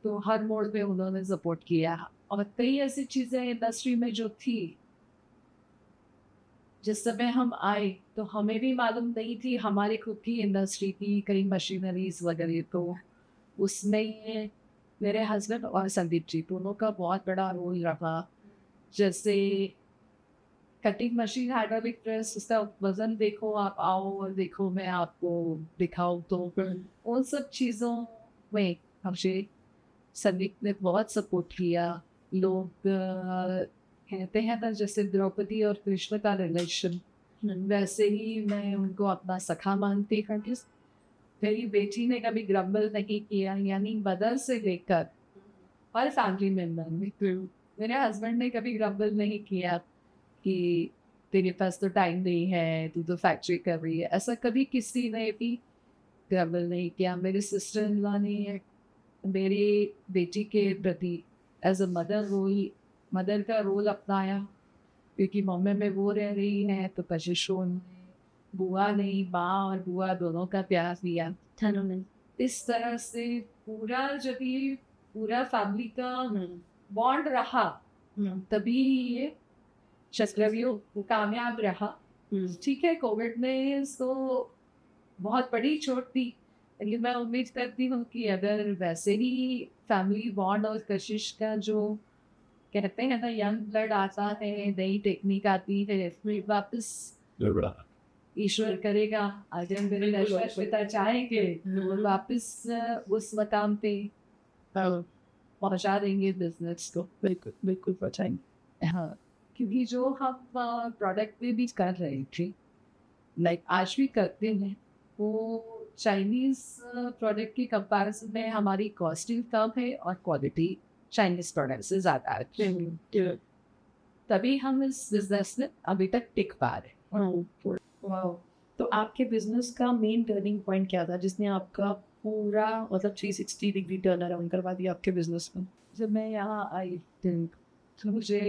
तो हर मोड़ पे उन्होंने सपोर्ट किया. और कई ऐसी चीज़ें इंडस्ट्री में जो थी, जिस समय हम आए तो हमें भी मालूम नहीं थी, हमारी खुद की इंडस्ट्री की कई मशीनरीज वगैरह. तो उसमें मेरे हस्बैंड और संदीप जी दोनों का बहुत बड़ा रोल रहा. जैसे कटिंग मशीन, हाइड्रोलिक प्रेस, उसका वजन देखो, आप आओ और देखो, मैं आपको दिखाऊं. तो उन सब चीज़ों में मुझे संदीप ने बहुत सपोर्ट किया. लोग कहते हैं ना, जैसे द्रौपदी और कृष्ण का रिलेशन, वैसे ही मैं उनको अपना सखा मानती हूँ. मेरी बेटी ने कभी ग्रम्बल नहीं किया, यानी मदर से लेकर हर फैमिली मेम्बर में मेरे हस्बैंड ने कभी ग्रम्बल नहीं किया कि तेरे पास तो टाइम नहीं है, तू तो फैक्ट्री कर रही है. ऐसा कभी किसी ने भी ग्रम्बल नहीं किया. मेरी सिस्टर इन लॉ ने मेरी बेटी के प्रति एज अ मदर का रोल अपनाया, क्योंकि मम्मी में वो रह रही है तो कशिशों बुआ नहीं, माँ और बुआ दोनों का प्यार दिया. इस तरह से पूरा जब ये पूरा फैमिली का बॉन्ड रहा, तभी ये चक्रव्यूह कामयाब रहा. ठीक है, कोविड ने तो बहुत बड़ी चोट दी, लेकिन मैं उम्मीद करती हूँ कि अगर वैसे ही फैमिली बॉन्ड और कशिश का जो कहते हैं ना, यंग ब्लड आता है, नई टेक्निक आती है, फिर वापस ईश्वर करेगा, आज हम मेरे पिता चाहेंगे तो वापस उस मकाम पे पहुंचा देंगे बिजनेस को. बिल्कुल बिल्कुल पहुँचाएंगे. हाँ, क्योंकि जो हम प्रोडक्ट में भी कर रहे थे, लाइक आज भी करते हैं, वो चाइनीज प्रोडक्ट की कंपैरिजन में हमारी कॉस्टिंग कम है और क्वालिटी चाइनीज प्रोडक्ट से ज़्यादा है. तभी हम इस बिजनेस में अभी तक टिक पा रहे. तो आपके बिजनेस का मेन टर्निंग पॉइंट क्या था जिसने आपका पूरा मतलब 360 डिग्री टर्न अराउंड करवा दिया आपके बिजनेस में? जब मैं यहाँ आई थिंक, तो मुझे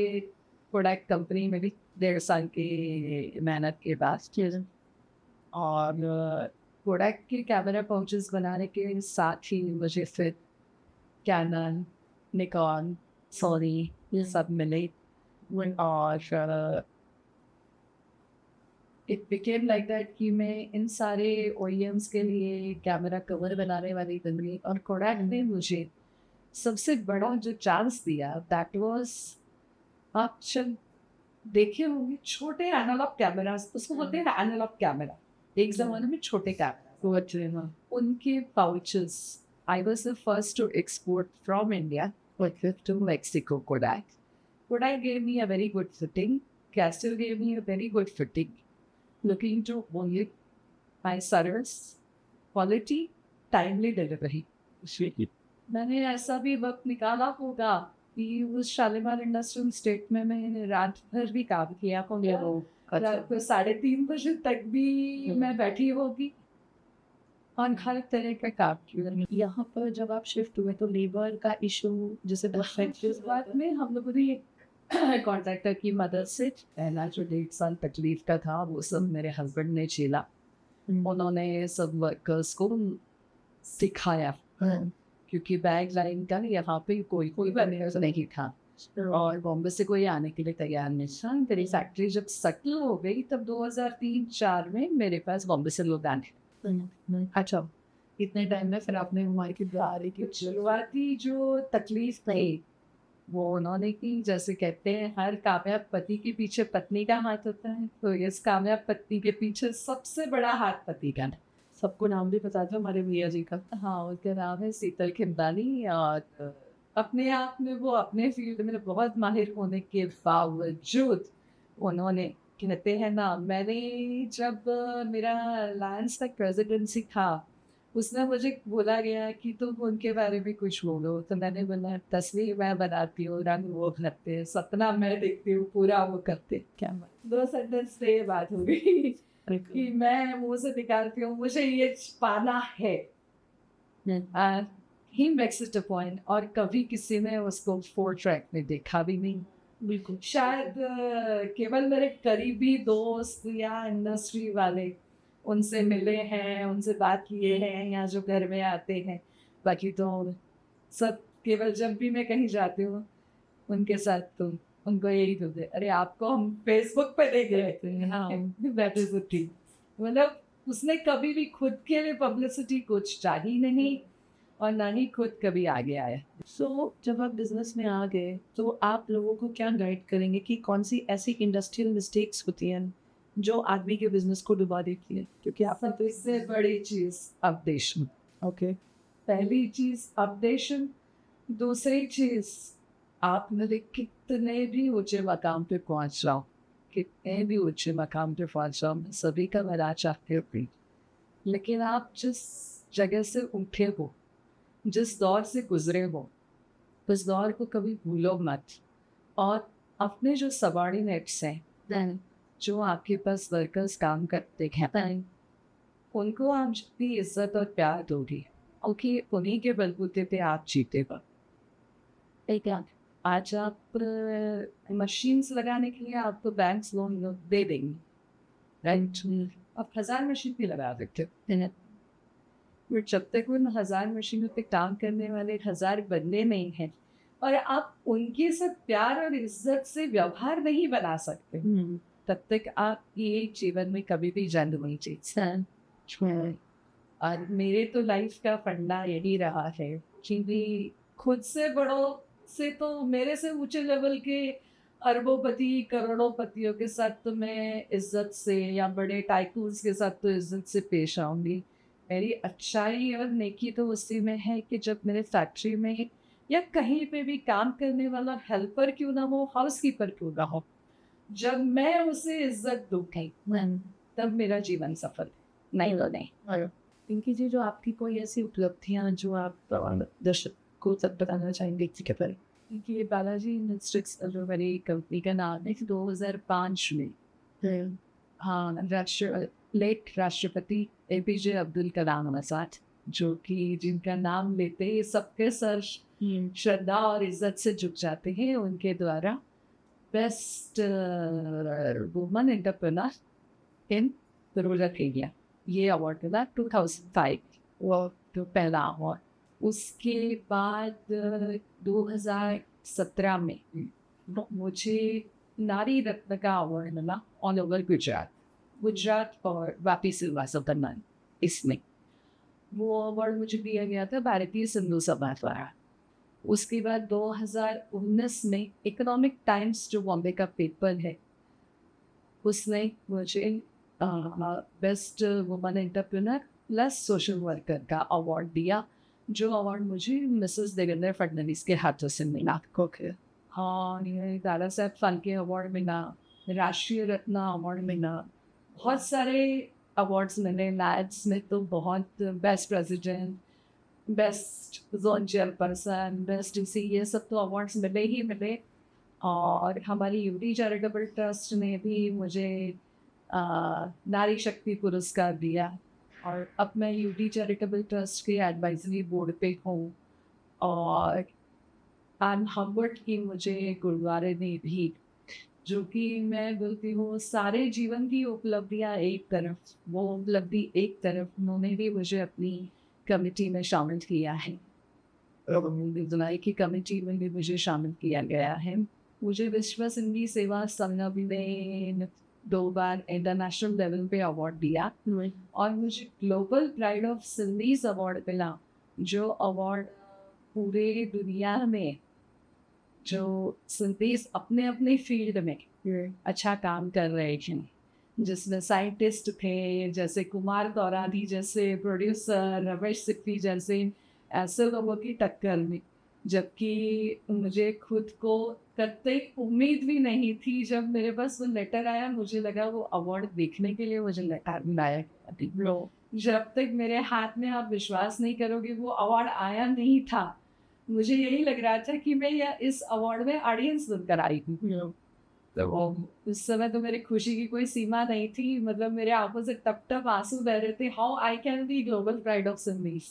प्रोडक्ट कंपनी में भी 1.5 साल की मेहनत के बाद, और प्रोडक्ट के कैमरा पाउचेस बनाने के साथ ही मुझे फिर कैनन, निकॉन, सोनी ये सब मिले. और इट बिकेम लाइक दैट कि मैं इन सारे OEMs के लिए कैमरा कवर बनाने वाली बन गई। और कोडैक ने मुझे सबसे बड़ा जो चांस दिया दैट वाज, आप चल देखे होंगे छोटे एनालॉग कैमरास, उसको बोलते हैं एनालॉग कैमरा, एक जमाने में छोटे कैमरा, उनके pouches. I was the first to export from India to Mexico Kodak. Kodak gave me a very good fitting. Castle gave me a very good fitting. Looking to only my service, quality, timely delivery. मैंने ऐसा भी वक्त निकाला होगा कि उस Shalimar industrial state में मैंने रात भर भी काम किया होगा। रात को 3:30 बजे तक भी मैं बैठी होगी और हर तरह का काम किया। यहाँ पर जब आप शिफ्ट हुए तो लेबर का इशू जैसे शुरुआत में हम लोगों ने कॉन्ट्रैक्टर की मदद से पहला जो 1.5 साल तकलीफ का था वो सब मेरे हस्बैंड ने झेला। उन्होंने सब वर्कर्स को सिखाया, क्योंकि बैग लाइन का यहाँ पे कोई वर्कर्स नहीं था और बॉम्बे से कोई आने के लिए तैयार नहीं था। मेरी फैक्ट्री जब सेटल हो गई तब 2003-4 में मेरे पास बॉम्बे से लोग आने। अच्छा, इतने टाइम में फिर आपने हमारी की बिहारी की शुरुआती जो तकलीफ थी वो उन्होंने की। जैसे कहते हैं हर कामयाब पति के पीछे पत्नी का हाथ होता है, तो इस कामयाब पत्नी के पीछे सबसे बड़ा हाथ पति का। सबको नाम भी पता था हमारे भैया जी का। हाँ, उसका नाम है शीतल खिमदानी। और अपने आप में वो अपने फील्ड में बहुत माहिर होने के बावजूद उन्होंने, कहते हैं ना, मैंने जब मेरा लायंस तक प्रेसिडेंसी था उसमें मुझे बोला गया कि तुम उनके बारे में कुछ बोलो, तो मैंने बोला तस्वीर मैं बनाती हूँ, रंग वो करते हैं, सपना मैं देखती हूँ, पूरा वो करते। क्या बात। 2 सेंटेंस से ये बात हो गई कि मैं मुंह से निकालती हूँ मुझे ये पाना है। He makes it a point. और कभी किसी ने उसको 4 ट्रैक में देखा भी नहीं। बिल्कुल। शायद केवल मेरे करीबी दोस्त या इंडस्ट्री वाले उनसे मिले हैं, उनसे बात किए हैं या जो घर में आते हैं, बाकी तो सब केवल जब भी मैं कहीं जाती हूँ उनके साथ तो उनको यही बोलते, अरे आपको हम फेसबुक पे देख रहे थे। हाँ, दैट इज इट। मतलब उसने कभी भी खुद के लिए पब्लिसिटी कुछ चाही नहीं और ना ही खुद कभी आगे आया। सो जब आप बिजनेस में आ गए तो आप लोगों को क्या गाइड करेंगे कि कौन सी ऐसी इंडस्ट्रियल मिस्टेक्स होती हैं जो आदमी के बिजनेस को डुबा देती है? क्योंकि आपने तो सबसे बड़ी चीज अपडेशन। ओके, पहली चीज अपडेशन। दूसरी चीज, आप मेरे कितने भी ऊंचे मकाम पे पहुंच जाओ, कितने भी ऊंचे मकाम पे पहुंच जाओ, मैं सभी का भला चाहते हो, लेकिन आप जिस जगह से उठे हो, जिस दौर से गुजरे हो, उस दौर को कभी भूलो मत। और अपने जो सबॉर्डिनेट्स हैं, जो आपके पास वर्कर्स काम करते हैं, उनको आप जितनी इज्जत और प्यार दोगे क्योंकि उन्हीं के बलबूते पे आप जीते हो। आज आप मशीन्स लगाने के लिए आपको बैंक्स लोन दे देंगे, राइट? आप 1000 मशीन भी लगा सकते हो, फिर जब तक उन 1000 मशीनों पे काम करने वाले 1000 बंदे नहीं हैं और आप उनके साथ प्यार और इज्जत से व्यवहार नहीं बना सकते, तब तक आप ये जीवन में कभी भी जंग नहीं जीत सकते। और मेरे तो लाइफ का फंडा यही रहा है कि खुद से बड़ों से, तो मेरे से ऊंचे लेवल के अरबोपति करोड़ोंपतियों के साथ तो मैं इज्जत से, या बड़े टाइकून्स के साथ तो इज्जत से पेश आऊंगी। मेरी अच्छाई और नेकी तो उसी में है कि जब मेरे फैक्ट्री में या कहीं पे भी काम करने वाला हेल्पर क्यों ना हो, हाउसकीपर क्यों ना हो, जब मैं उसे इज्जत दूंगी तब मेरा जीवन सफल नहीं तो नहीं। पिंकी जी, जो आपकी कोई ऐसी उपलब्धियां जो आप दर्शक को तक बताना चाहेंगे इसके पर? कि बालाजी इंडस्ट्रीज जो मेरी कंपनी का नाम है, 2005 में हाँ लेट राष्ट्रपति APJ अब्दुल कलाम आज़ाद, जो कि जिनका नाम लेते ही सबके सर श्रद्धा और इज्जत से झुक जाते हैं, उनके द्वारा best woman entrepreneur in rural area ये अवार्ड मिला 2005, वो तो पहला अवार्ड। उसके बाद 2017 में मुझे नारी रत्न का अवार्ड मिला ऑल ओवर गुजरात। गुजरात और वापी सिलवासा बर्मन, इसमें वो अवार्ड मुझे दिया गया था भारतीय सिंधु सभा द्वारा। उसके बाद 2019 में इकोनॉमिक टाइम्स जो बॉम्बे का पेपर है, उसने मुझे best woman entrepreneur plus social worker का अवार्ड दिया, जो अवार्ड मुझे मिसेस देवेंद्र फडणवीस के हाथों से मिला। ओके। हाँ, ये दादा साहब फाल्के अवार्ड मिला, राष्ट्रीय रत्न अवार्ड मिला, बहुत सारे अवार्ड्स मिले। लैब्स में तो बहुत best president, west zone chairperson, best DC, ये सब तो अवार्ड्स मिले ही मिले। और हमारी यूटी चैरिटेबल ट्रस्ट ने भी मुझे नारी शक्ति पुरस्कार दिया, और अब मैं यूटी चैरिटेबल ट्रस्ट के एडवाइजरी बोर्ड पे हूँ। और एंड हम्बर्ट की मुझे गुरुद्वारे ने भी, जो कि मैं बोलती हूँ सारे जीवन की उपलब्धियाँ एक तरफ, वो उपलब्धि एक तरफ, उन्होंने भी मुझे अपनी कमेटी में शामिल किया है। जुलाई की कमेटी में भी मुझे शामिल किया गया है। मुझे विश्व सिंधी सेवा संघ ने 2 बार इंटरनेशनल लेवल पे अवार्ड दिया, और मुझे global pride of Sindhis award मिला, जो अवार्ड पूरे दुनिया में जो सिंधीज अपने अपने फील्ड में अच्छा काम कर रहे थे, जिसमें साइंटिस्ट थे जैसे कुमार तौरानी जैसे, प्रोड्यूसर रमेश सिप्पी जैसे, ऐसे लोगों की टक्कर में। जबकि मुझे खुद को करते उम्मीद भी नहीं थी, जब मेरे पास वो लेटर आया मुझे लगा वो अवार्ड देखने के लिए मुझे लेटर मिलाया गया। जब तक मेरे हाथ में, आप विश्वास नहीं करोगे, वो अवार्ड आया नहीं था, मुझे यही लग रहा था कि मैं इस अवार्ड में ऑडियंस बनकर आई हूँ। उस समय तो मेरी खुशी की कोई सीमा नहीं थी, मतलब मेरे आंखों से टप टप आंसू बह रहे थे। How I can be global pride of Sindhis.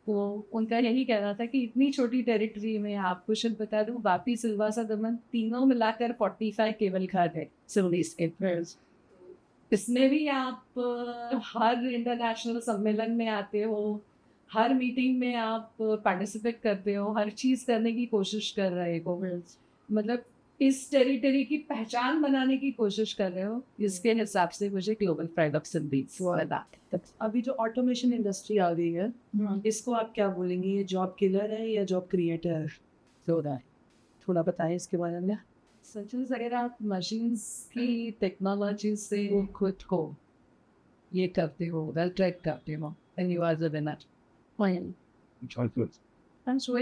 तो उनका यही कहना था कि इतनी छोटी टेरिटरी में, आपको शायद बता दूं, वापी सिलवासा दमन तीनों मिलाकर 45 केवल घर है सिंधीज के। इसमें भी आप हर इंटरनेशनल सम्मेलन में आते हो, हर मीटिंग में आप पार्टिसिपेट करते हो, हर चीज़ करने की कोशिश कर रहे हो, मतलब इस टेरिटरी की पहचान बनाने की कोशिश कर रहे हो। इसके हिसाब से मुझे ग्लोबल प्राइड ऑफ सिंधीज मिला। अभी जो ऑटोमेशन इंडस्ट्री आ गई है, इसको आप क्या बोलेंगे, ये जॉब किलर है या जॉब क्रिएटर है? थोड़ा बताएं इसके बारे में। सचिन, अगर आप मशीन्स की टेक्नोलॉजी से खुद को ये करते हो, वेल ट्रैक करते हो, and you are the winner. वही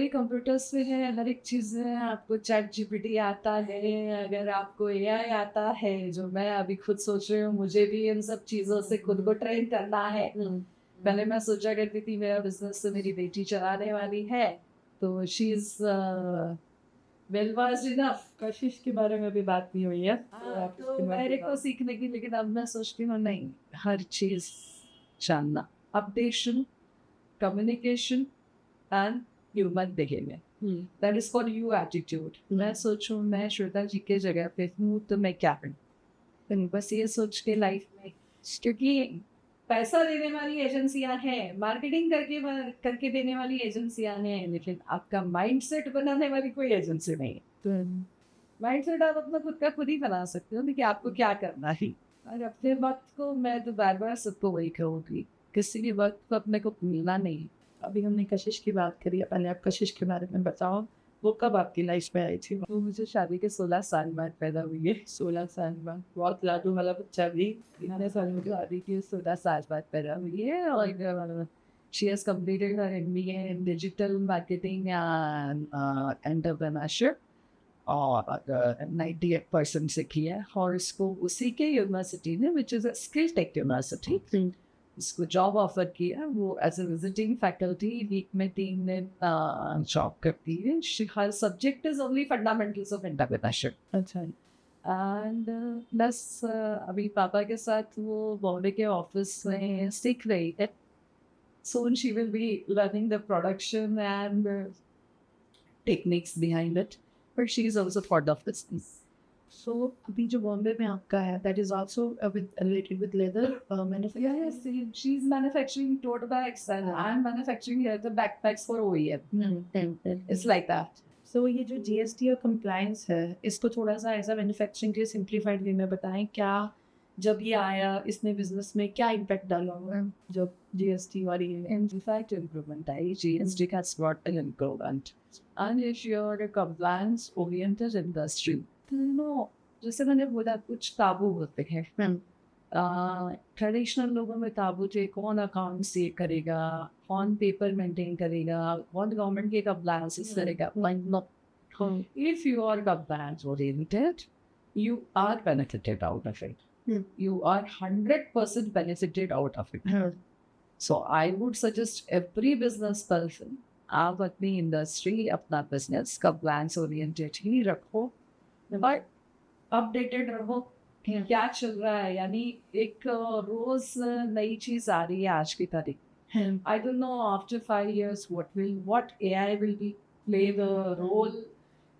कंप्यूटर्स में है, हर एक चीज़ है। आपको चैट जीपीटी आता है, अगर आपको एआई आता है, जो मैं अभी खुद सोच रही हूँ, मुझे भी इन सब चीज़ों से खुद को ट्रेन करना है। पहले मैं सोचा करती थी मेरा बिजनेस तो मेरी बेटी चलाने वाली है, तो she is well washed enough. कशिश के बारे में भी बात नहीं हुई है, तो मेरे को सीखने की, लेकिन अब मैं सोचती हूँ नहीं, हर चीज़ जानना, updation, communication and human behaviour, that is for you attitude. मैं सोचूं मैं श्वेता जी के जगह पे हूँ तो मैं क्या करूँ, तो बस ये सोच के लाइफ में, क्योंकि पैसा देने वाली एजेंसियां हैं, मार्केटिंग करके देने वाली एजेंसियां हैं, लेकिन आपका माइंडसेट बनाने वाली कोई एजेंसी नहीं है। माइंडसेट आप अपना खुद का खुद ही बना सकते हो कि आपको क्या करना है। और अपने वक्त को मैं तो बार बार सबको वही कहूँगी, किसी भी वक्त को अपने को भूलना नहीं। अभी हमने कशिश की बात करी, पहले आप कशिश के बारे में बताओ, वो कब आपकी लाइफ में आई थी? वो मुझे शादी के 16 साल बाद पैदा हुई है। 16 साल बाद, बहुत लाडू वाला बच्चा भी। इतने सालों की शादी के 16 साल बाद पैदा हुई है। और she has completed her MBA in digital marketing and entrepreneurship, और 98% से किया है, और इसको उसी के यूनिवर्सिटी ने, which is a skill tech university, इसको जॉब ऑफर किया। वो as a visiting faculty week में 3 दिन जॉब करती है। Her subject is only fundamentals of entrepreneurship. अच्छा। एंड प्लस अभी पापा के साथ वो बॉम्बे के ऑफिस में सीख रही है। Soon she will be learning the production and techniques behind it, but she is also part of this. So अभी जो बॉम्बे में आपका है, that is also related with leather manufacturing? Yes, she's manufacturing tote bags and I'm manufacturing here the backpacks for OEM. It's like that. So ये जो GST और compliance है, इसको थोड़ा सा ऐसा मैन्युफैक्चरिंग के सिंप्लीफाइड वे में बताएं, क्या जब ये आया इसने बिजनेस में क्या इम्पैक्ट डाला हुआ है जब जीएसटी और ये In fact, improvement है. GST has brought an improvement. And if you're a compliance-oriented industry, no, जैसे मैंने बोला कुछ ताबू होते हैं. ट्रेडिशनल लोगों में ताबू थे कौन अकाउंट्स ये करेगा, कौन पेपर मेंटेन करेगा, कौन गवर्नमेंट के compliances करेगा. If you are compliance-oriented, you are benefited out of it. You are 100% benefited out of it. So I would suggest every business person, आप अपनी इंडस्ट्री अपना बिजनेस compliance oriented ही रखो, but updated रहो कि क्या चल रहा है. यानी एक रोज नई चीज आ रही है आज की तारीख. I don't know after 5 years what AI will be play the role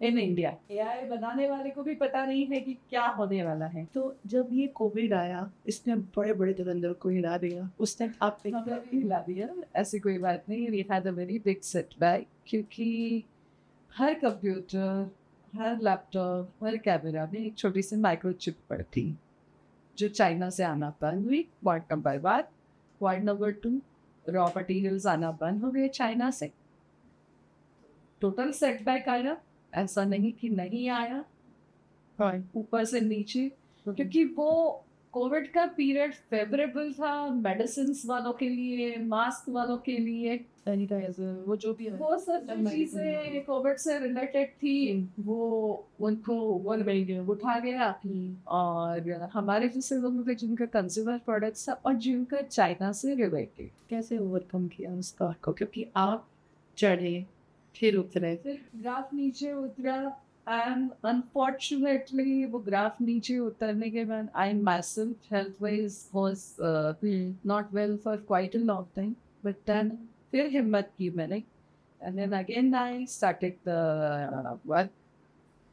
in India. AI बनाने वाले को भी पता नहीं है कि क्या होने वाला है. तो जब ये कोविड आया इसने बड़े बड़े धुरंधर को हिला दिया. उस टाइम आप हमें भी हिला दिया, ऐसी कोई बात नहीं. We had a very big setback क्योंकि हर कंप्यूटर, हर लैपटॉप, हर कैमरा में एक छोटी सी माइक्रोचिप पड़ती जो चाइना से आना बंद हुई. Point number 1. Point number 2, raw materials आना बंद हो गए चाइना से. टोटल सेटबैक आया. ऐसा नहीं कि नहीं आया, ऊपर से नीचे, क्योंकि वो कोविड का पीरियड फेवरेबल था मेडिसिन वालों के लिए, मास्क वालों के लिए, सैनिटाइजर वो जो भी है वो सब जो चीजें कोविड से रिलेटेड थी वो उनको उठा गया. और हमारे जैसे लोगों के जिनका कंज्यूमर प्रोडक्ट्स और जिनका चाइना से रिलेटेड, कैसे ओवरकम किया उस दौर को? क्योंकि आप चढ़े फिर उतरे, फिर ग्राफ नीचे उतरा. एंड अनफॉर्चुनेटली वो ग्राफ नीचे उतरने के बाद आई myself health wise was not well for quite a long time, but then फिर हिम्मत की मैंने. And then again I started the work.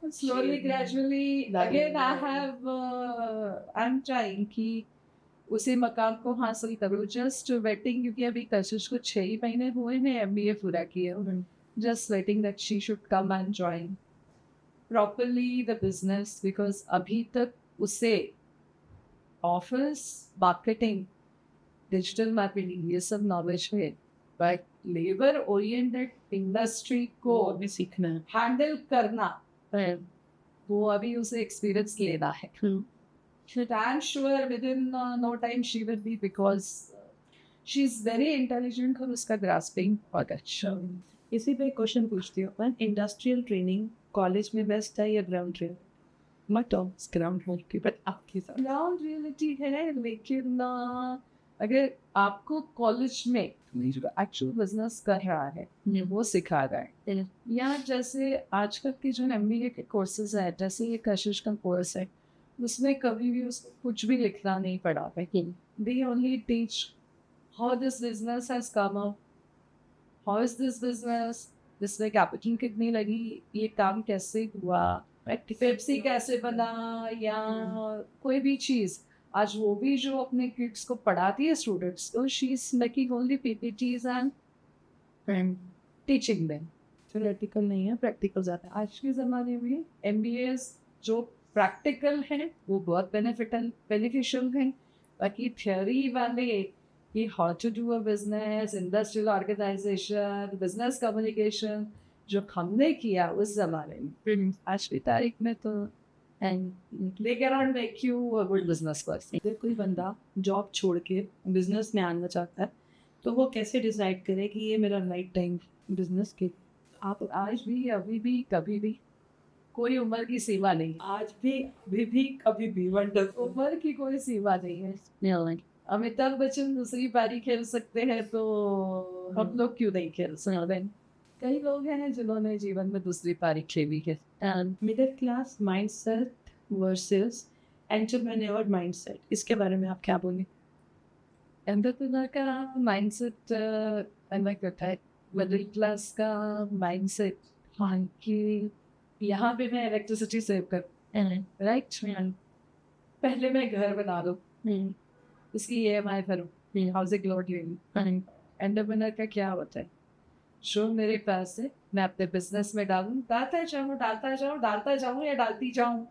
Slowly, gradually, again I have, I'm trying कि उसी मकाम को हासिल करूँ. जस्ट वेटिंग, क्योंकि अभी कशिश को 6 ही महीने हुए हैं MBA पूरा किए. Just waiting that she should come and join properly the business, because अभी तक उसे ऑफिस, मार्केटिंग, डिजिटल मार्केटिंग ये सब नॉलेज है, बट लेबर ओरिएंटेड इंडस्ट्री को भी सीखना है, हैंडल करना है, वो अभी उसे एक्सपीरियंस लेना है. I'm sure within no time she will be, because she's very intelligent और उसका grasping बहुत अच्छा. इसी पे क्वेश्चन पूछती हूँ मैं. इंडस्ट्रियल ट्रेनिंग कॉलेज में बेस्ट है या ग्राउंड ट्रेनिंग? मत ग्राउंड रियलिटी, बट आपके साथ ग्राउंड रियलिटी है, लेकिन अगर आपको कॉलेज में एक्चुअल बिजनेस कर रहा है वो सिखा रहा है, या जैसे आजकल के जो MBA के कोर्सेज है, जैसे ये कशिश का कोर्स है, उसमें कभी भी उसको कुछ भी लिखना नहीं पड़ा है. They only teach how this business has come up, how is this business, जिसमें कैपिटल कितनी लगी, ये काम कैसे हुआ, पेप्सी कैसे बना, या कोई भी चीज़. आज वो भी जो अपने किड्स को पढ़ाती है स्टूडेंट्स को, she is making only PPTs and teaching them. Theoretical नहीं है, प्रैक्टिकल ज़्यादा. आज के ज़माने में MBAs जो प्रैक्टिकल हैं वो बहुत बेनिफिशियल हैं. बाकी थ्योरी वाले कि how to do a business, industrial organization, business communication, जो हमने किया उस ज़माने में, आज की तारीख में तो they cannot make you a good business person. अगर कोई बंदा जॉब छोड़ के बिजनेस में आना चाहता है तो वो कैसे डिसाइड करे कि ये मेरा राइट टाइम बिजनेस के? आप आज भी, अभी भी, कभी भी, कोई उम्र की सीमा नहीं. आज भी, अभी भी, कभी भी, उम्र की कोई सीमा नहीं है. अमिताभ बच्चन दूसरी पारी खेल सकते हैं तो हम लोग क्यों नहीं खेल सकते? कई लोग हैं जिन्होंने जीवन में दूसरी पारी खेली है. Middle class mindset versus entrepreneur mindset, इसके बारे में आप क्या बोलें? एंटरप्रेन्योर का माइंडसेट अलग होता है. मिडिल क्लास का माइंडसेट, हाँ, कि यहाँ पे मैं इलेक्ट्रिसिटी सेव कर, राइट, पहले मैं घर बना दूँ, इसकी EMI भरूँ, हाउसिंग लोन लूँ. एंटरप्रेन्योर का क्या होता है, जो मेरे पास है मैं अपने बिजनेस में डालूँ, डालता जाऊँ या डालती जाऊँ.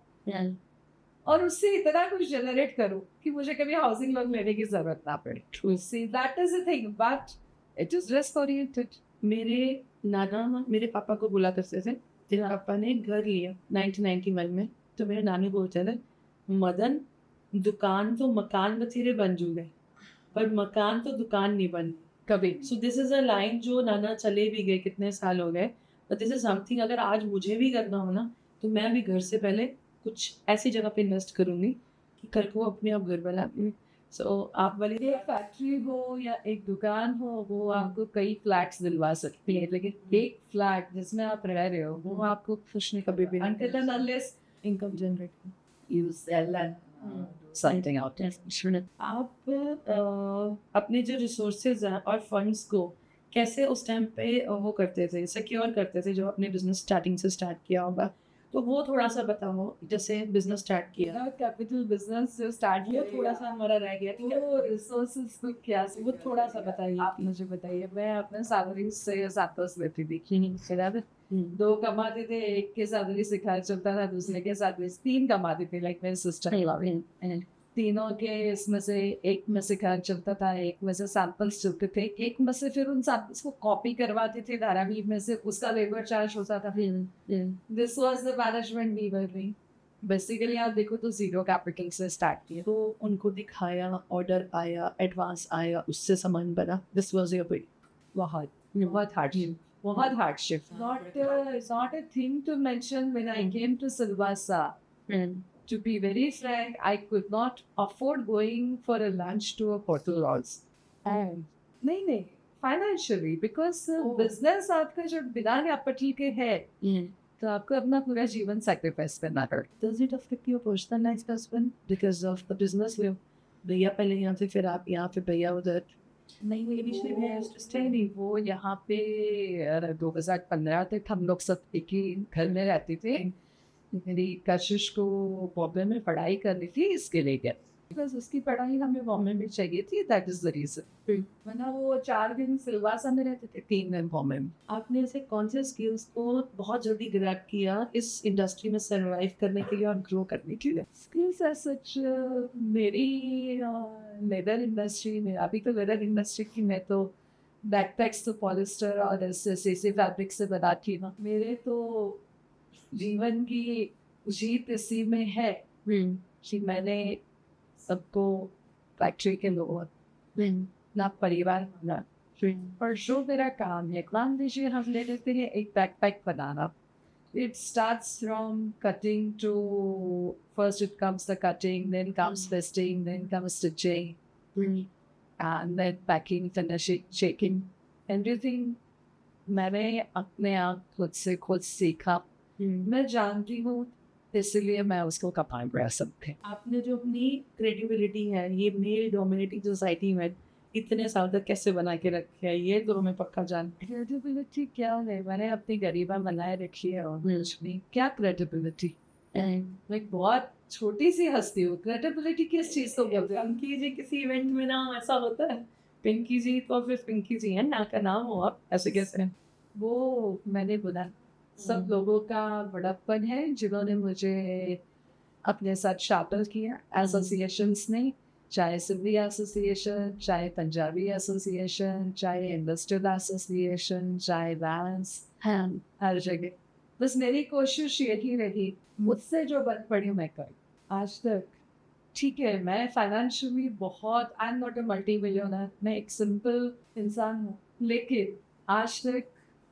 और उससे इतना कुछ जनरेट करूँ कि मुझे कभी हाउसिंग लोन लेने की जरूरत ना पड़े। See that is the thing, but it is risk oriented. मेरे नाना मेरे पापा को बोला करते थे, तेरे पापा ने घर लिया 1991 में, तो मेरे नानी बोलते थे, मदन दुकान तो मकान बथेरे बन जूगे पर मकान तो दुकान नहीं बन कभी। So this is a line जो नाना चले भी गए, कितने साल हो गए, बट दिस इज समथिंग अगर आज मुझे भी करना हो ना, तो मैं भी घर से पहले कुछ ऐसी जगह पे इन्वेस्ट करूंगी कि कल को अपने आप घर बना। सो आप वाली एक फैक्ट्री हो या एक दुकान हो, वो आपको कई फ्लैट्स दिलवा सकती है, लेकिन एक फ्लैट जिसमें आप रह रहे हो वो आपको खुश नहीं कभी भी until and unless income generate you sell and something out there। आप अपने जो रिसोर्सेज हैं और फंड्स को कैसे उस टाइम पे वो करते थे, सिक्योर करते थे, जो अपने बिजनेस स्टार्टिंग से स्टार्ट किया होगा, तो वो थोड़ा सा बताओ। जैसे बिजनेस स्टार्ट किया, कैपिटल बिजनेस जो स्टार्ट वो थोड़ा सा हमारा रह गया, ठीक है, वो रिसोर्सेज को क्या, वो थोड़ा सा बताइए। आप मुझे बताइए। मैं अपने सैलरी से 7 लेती थी, बराबर। दो कमाते थे, एक के सैलरी से खर्च चलता था, दूसरे के सैलरी 3 कमाते थे, लाइक मेरे सिस्टर। तीनों के इसमें से एक में से खर्च चलता था, एक में से सैंपल्स चलते थे, एक में से फिर उन सैंपल्स को कॉपी करवाते थे धारावी में से, उसका लेबर चार्ज होता था। This was the management we were doing. Basically आप देखो तो जीरो कैपिटल से स्टार्ट किया, तो उनको दिखाया, ऑर्डर आया, एडवांस आया, उससे सामान बना। This was your way. बहुत हार्डशिप, बहुत hardship. Not a thing to mention when I came to Silvassa. To be very frank, I could not afford going for a lunch to a hotel also. नहीं, financially, because business आपका जो बिना capital के है, तो आपको अपना पूरा जीवन सेक्रीफाइस करना पड़ता। Does it affect your personal life as well because of the business with भैया पहले यहाँ से, फिर आप यहाँ, फिर भैया उधर? नहीं, वो यहाँ पे 2015 तक हम लोग सब एक ही घर में रहते थे। मेरी कशिश को बॉम्बे में पढ़ाई करनी थी, इसके लिए गया, बस उसकी पढ़ाई हमें बॉम्बे में चाहिए थी, दैट इज द रीजन। वरना वो 4 दिन सिलवासा में रहते थे, 3 दिन बॉम्बे में। आपने ऐसे कौन से स्किल्स को बहुत जल्दी ग्रैब किया इस इंडस्ट्री में सर्वाइव करने के लिए और ग्रो करने के लिए? स्किल्स एज सच मेरी लेदर इंडस्ट्री में, अभी तो लेदर इंडस्ट्री की मैं तो बैकपैक्स तो पॉलिस्टर और ऐसे फैब्रिक से बनाती हूँ। मेरे तो जीवन की जीत इसी में है कि मैंने सबको फैक्ट्री के लोगों अपना परिवार बना, और जो मेरा काम है, मान लीजिए हम ले लेते हैं एक backpack banana. It starts from cutting to, first it comes the cutting, then comes twisting, then comes stitching, and then packing, finishing, shaking, everything मैंने अपने आप खुद सीखा। मैं जानती हूँ, इसलिए मैं उसको कपाल रह सकते। आपने जो अपनी क्रेडिबिलिटी है ये मेल डोमिनेटिंग सोसाइटी में इतने साल तक कैसे बना के रखी है, ये तो हमें पक्का जान। क्रेडिबिलिटी क्या है? मैंने अपनी गरीबा बनाए रखी है, और क्या क्रेडिबिलिटी? लाइक बहुत छोटी सी हस्ती हो, क्रेडिबिलिटी किस चीज़ को बोलते हैं? पिंकी जी किसी इवेंट में ना ऐसा होता है, पिंकी जी तो फिर पिंकी जी है ना, का नाम हो आप ऐसे कैसे? वो मैंने बोला सब लोगों का बड़प्पन है जिन्होंने मुझे अपने साथ शामिल किया, एसोसिएशंस ने, चाहे सिंधी एसोसिएशन, चाहे पंजाबी एसोसिएशन, चाहे इंडस्ट्रियल एसोसिएशन, चाहे डांस, हर जगह। बस मेरी कोशिश यही रही, मुझसे जो बन पड़ी मैं कर आज तक। ठीक है, मैं फाइनेंशियली बहुत, I am not a multi millionaire, मैं एक सिंपल इंसान हूँ, लेकिन आज तक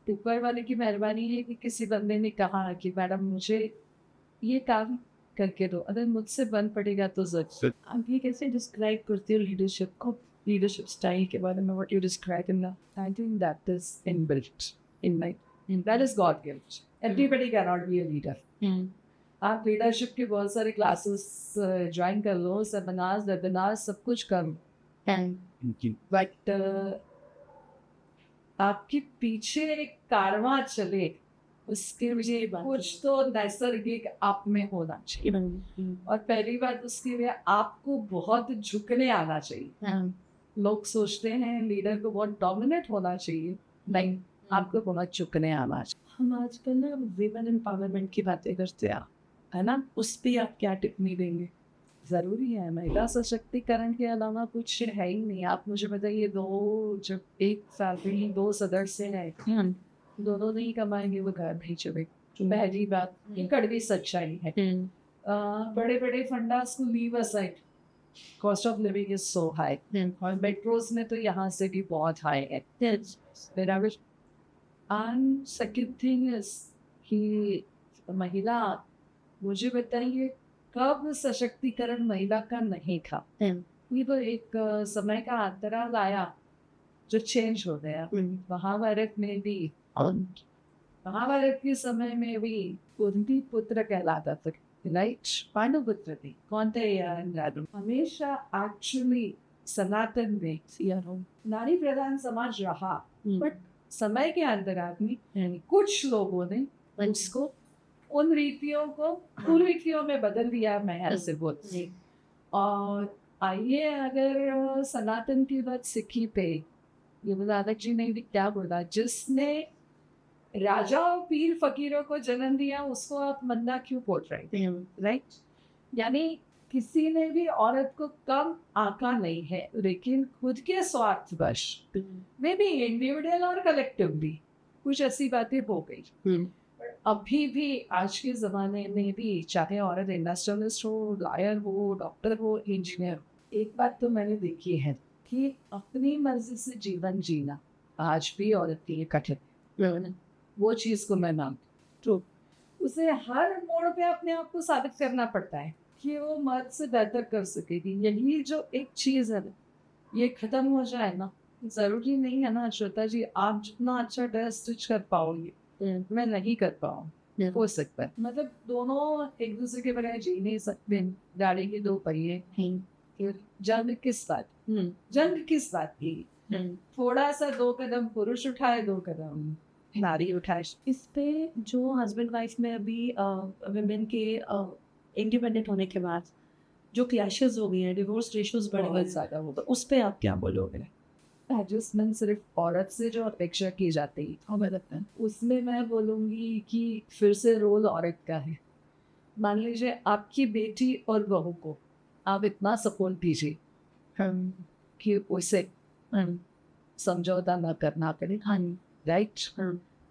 ऊपर वाले की मेहरबानी है कि किसी बंदे ने कहा कि मैडम मुझे ये काम करके दो, अगर मुझसे बन पड़ेगा तो जरूर। आप ये कैसे डिस्क्राइब करते हो लीडरशिप को, लीडरशिप स्टाइल के बारे में? What you describe in that? I think that is inbuilt in my, that is God gift. Everybody can not be a leader. आप लीडरशिप के बहुत सारे क्लासेस ज्वाइन कर लो, सेमिनार्स, वेबिनार्स, सब कुछ करो, बट आपके पीछे एक कारवां चले, उसके लिए कुछ तो नैसर्गिक आप में होना चाहिए। और पहली बात, उसके लिए आपको बहुत झुकने आना चाहिए। लोग सोचते हैं लीडर को बहुत डोमिनेट होना चाहिए, नहीं, आपको बहुत झुकने आना चाहिए। हम आजकल ना विमेन एम्पावरमेंट की बातें करते हैं, है ना, उस पे आप क्या टिप्पणी देंगे? ज़रूरी है, महिला सशक्तिकरण के अलावा कुछ है ही नहीं। आप मुझे बताइए, जब एक फैमिली 2 सदस्य हैं, दोनों नहीं कमाएँगे वो घर नहीं चलेगा। पहली बात, ये कड़वी सच्चाई है। बड़े-बड़े फंडास को leave aside, cost of living is so high और मेट्रोज़ में तो यहाँ से भी बहुत हाई है। बराबर। एंड सेकंड थिंग इज़ कि महिला, मुझे बताइए कब सशक्तिकरण महिला का नहीं था? ये तो एक समय का अंतराल आया जो चेंज हो गया। महाभारत में भी, महाभारत के समय में भी कुंती पुत्र कहलाता था, राइट? पांडु पुत्र थे। कौन थे यार? हमेशा एक्चुअली सनातन में नारी प्रधान समाज रहा, बट समय के अंतराल में कुछ लोगों ने उसको, उन रीतियों को कुरीतियों में बदल दिया। मैं ऐसे बोलती। और आइए, अगर सनातन की बात सिक्की पे, ये मुबारक जी ने भी क्या बोला, जिसने राजा और पीर फकीरों को जन्म दिया उसको आप मंदा क्यों बोल रहे हैं? राइट? यानी किसी ने भी औरत को कम आका नहीं है, लेकिन खुद के स्वार्थवश में भी इंडिविजुअल और कलेक्टिवली कुछ ऐसी बातें हो गई। अभी भी आज के ज़माने में भी, चाहे औरत इंडस्ट्रियलिस्ट हो, लॉयर हो, डॉक्टर हो, इंजीनियर हो, एक बात तो मैंने देखी है कि अपनी मर्जी से जीवन जीना आज भी औरत के लिए कठिन है। वो चीज़ को मैं मानती हूँ। तो उसे हर मोड़ पे अपने आप को साबित करना पड़ता है कि वो मर्द से बेहतर कर सकेगी। यही जो एक चीज़ है, ये खत्म हो जाए ना, ज़रूरी नहीं है ना श्वेता जी, आप जितना अच्छा ड्रेस स्टिच कर पाओगे मैं नहीं कर पाऊँ, हो सकता है। मतलब दोनों एक दूसरे के बगैर जी नहीं सकते। गाड़ी के 2 पहिए, फिर जंग किस बात? जंग किस बात की? थोड़ा सा 2 कदम पुरुष उठाए, 2 कदम नारी उठाए। इस पे जो हस्बैंड वाइफ में अभी वुमेन के इंडिपेंडेंट होने के बाद जो क्लैशेस हो गई हैं, डिवोर्स रेशियोज बढ़ बहुत गए, ज़्यादा हो तो उस पे आप क्या बोलोगे? एडजस्टमेंट सिर्फ औरत से जो अपेक्षा की जाती है, उसमें मैं बोलूँगी कि फिर से रोल औरत का है। मान लीजिए आपकी बेटी और बहू को आप इतना सपोर्ट दीजिए कि उसे समझौता ना करना पड़े, राइट?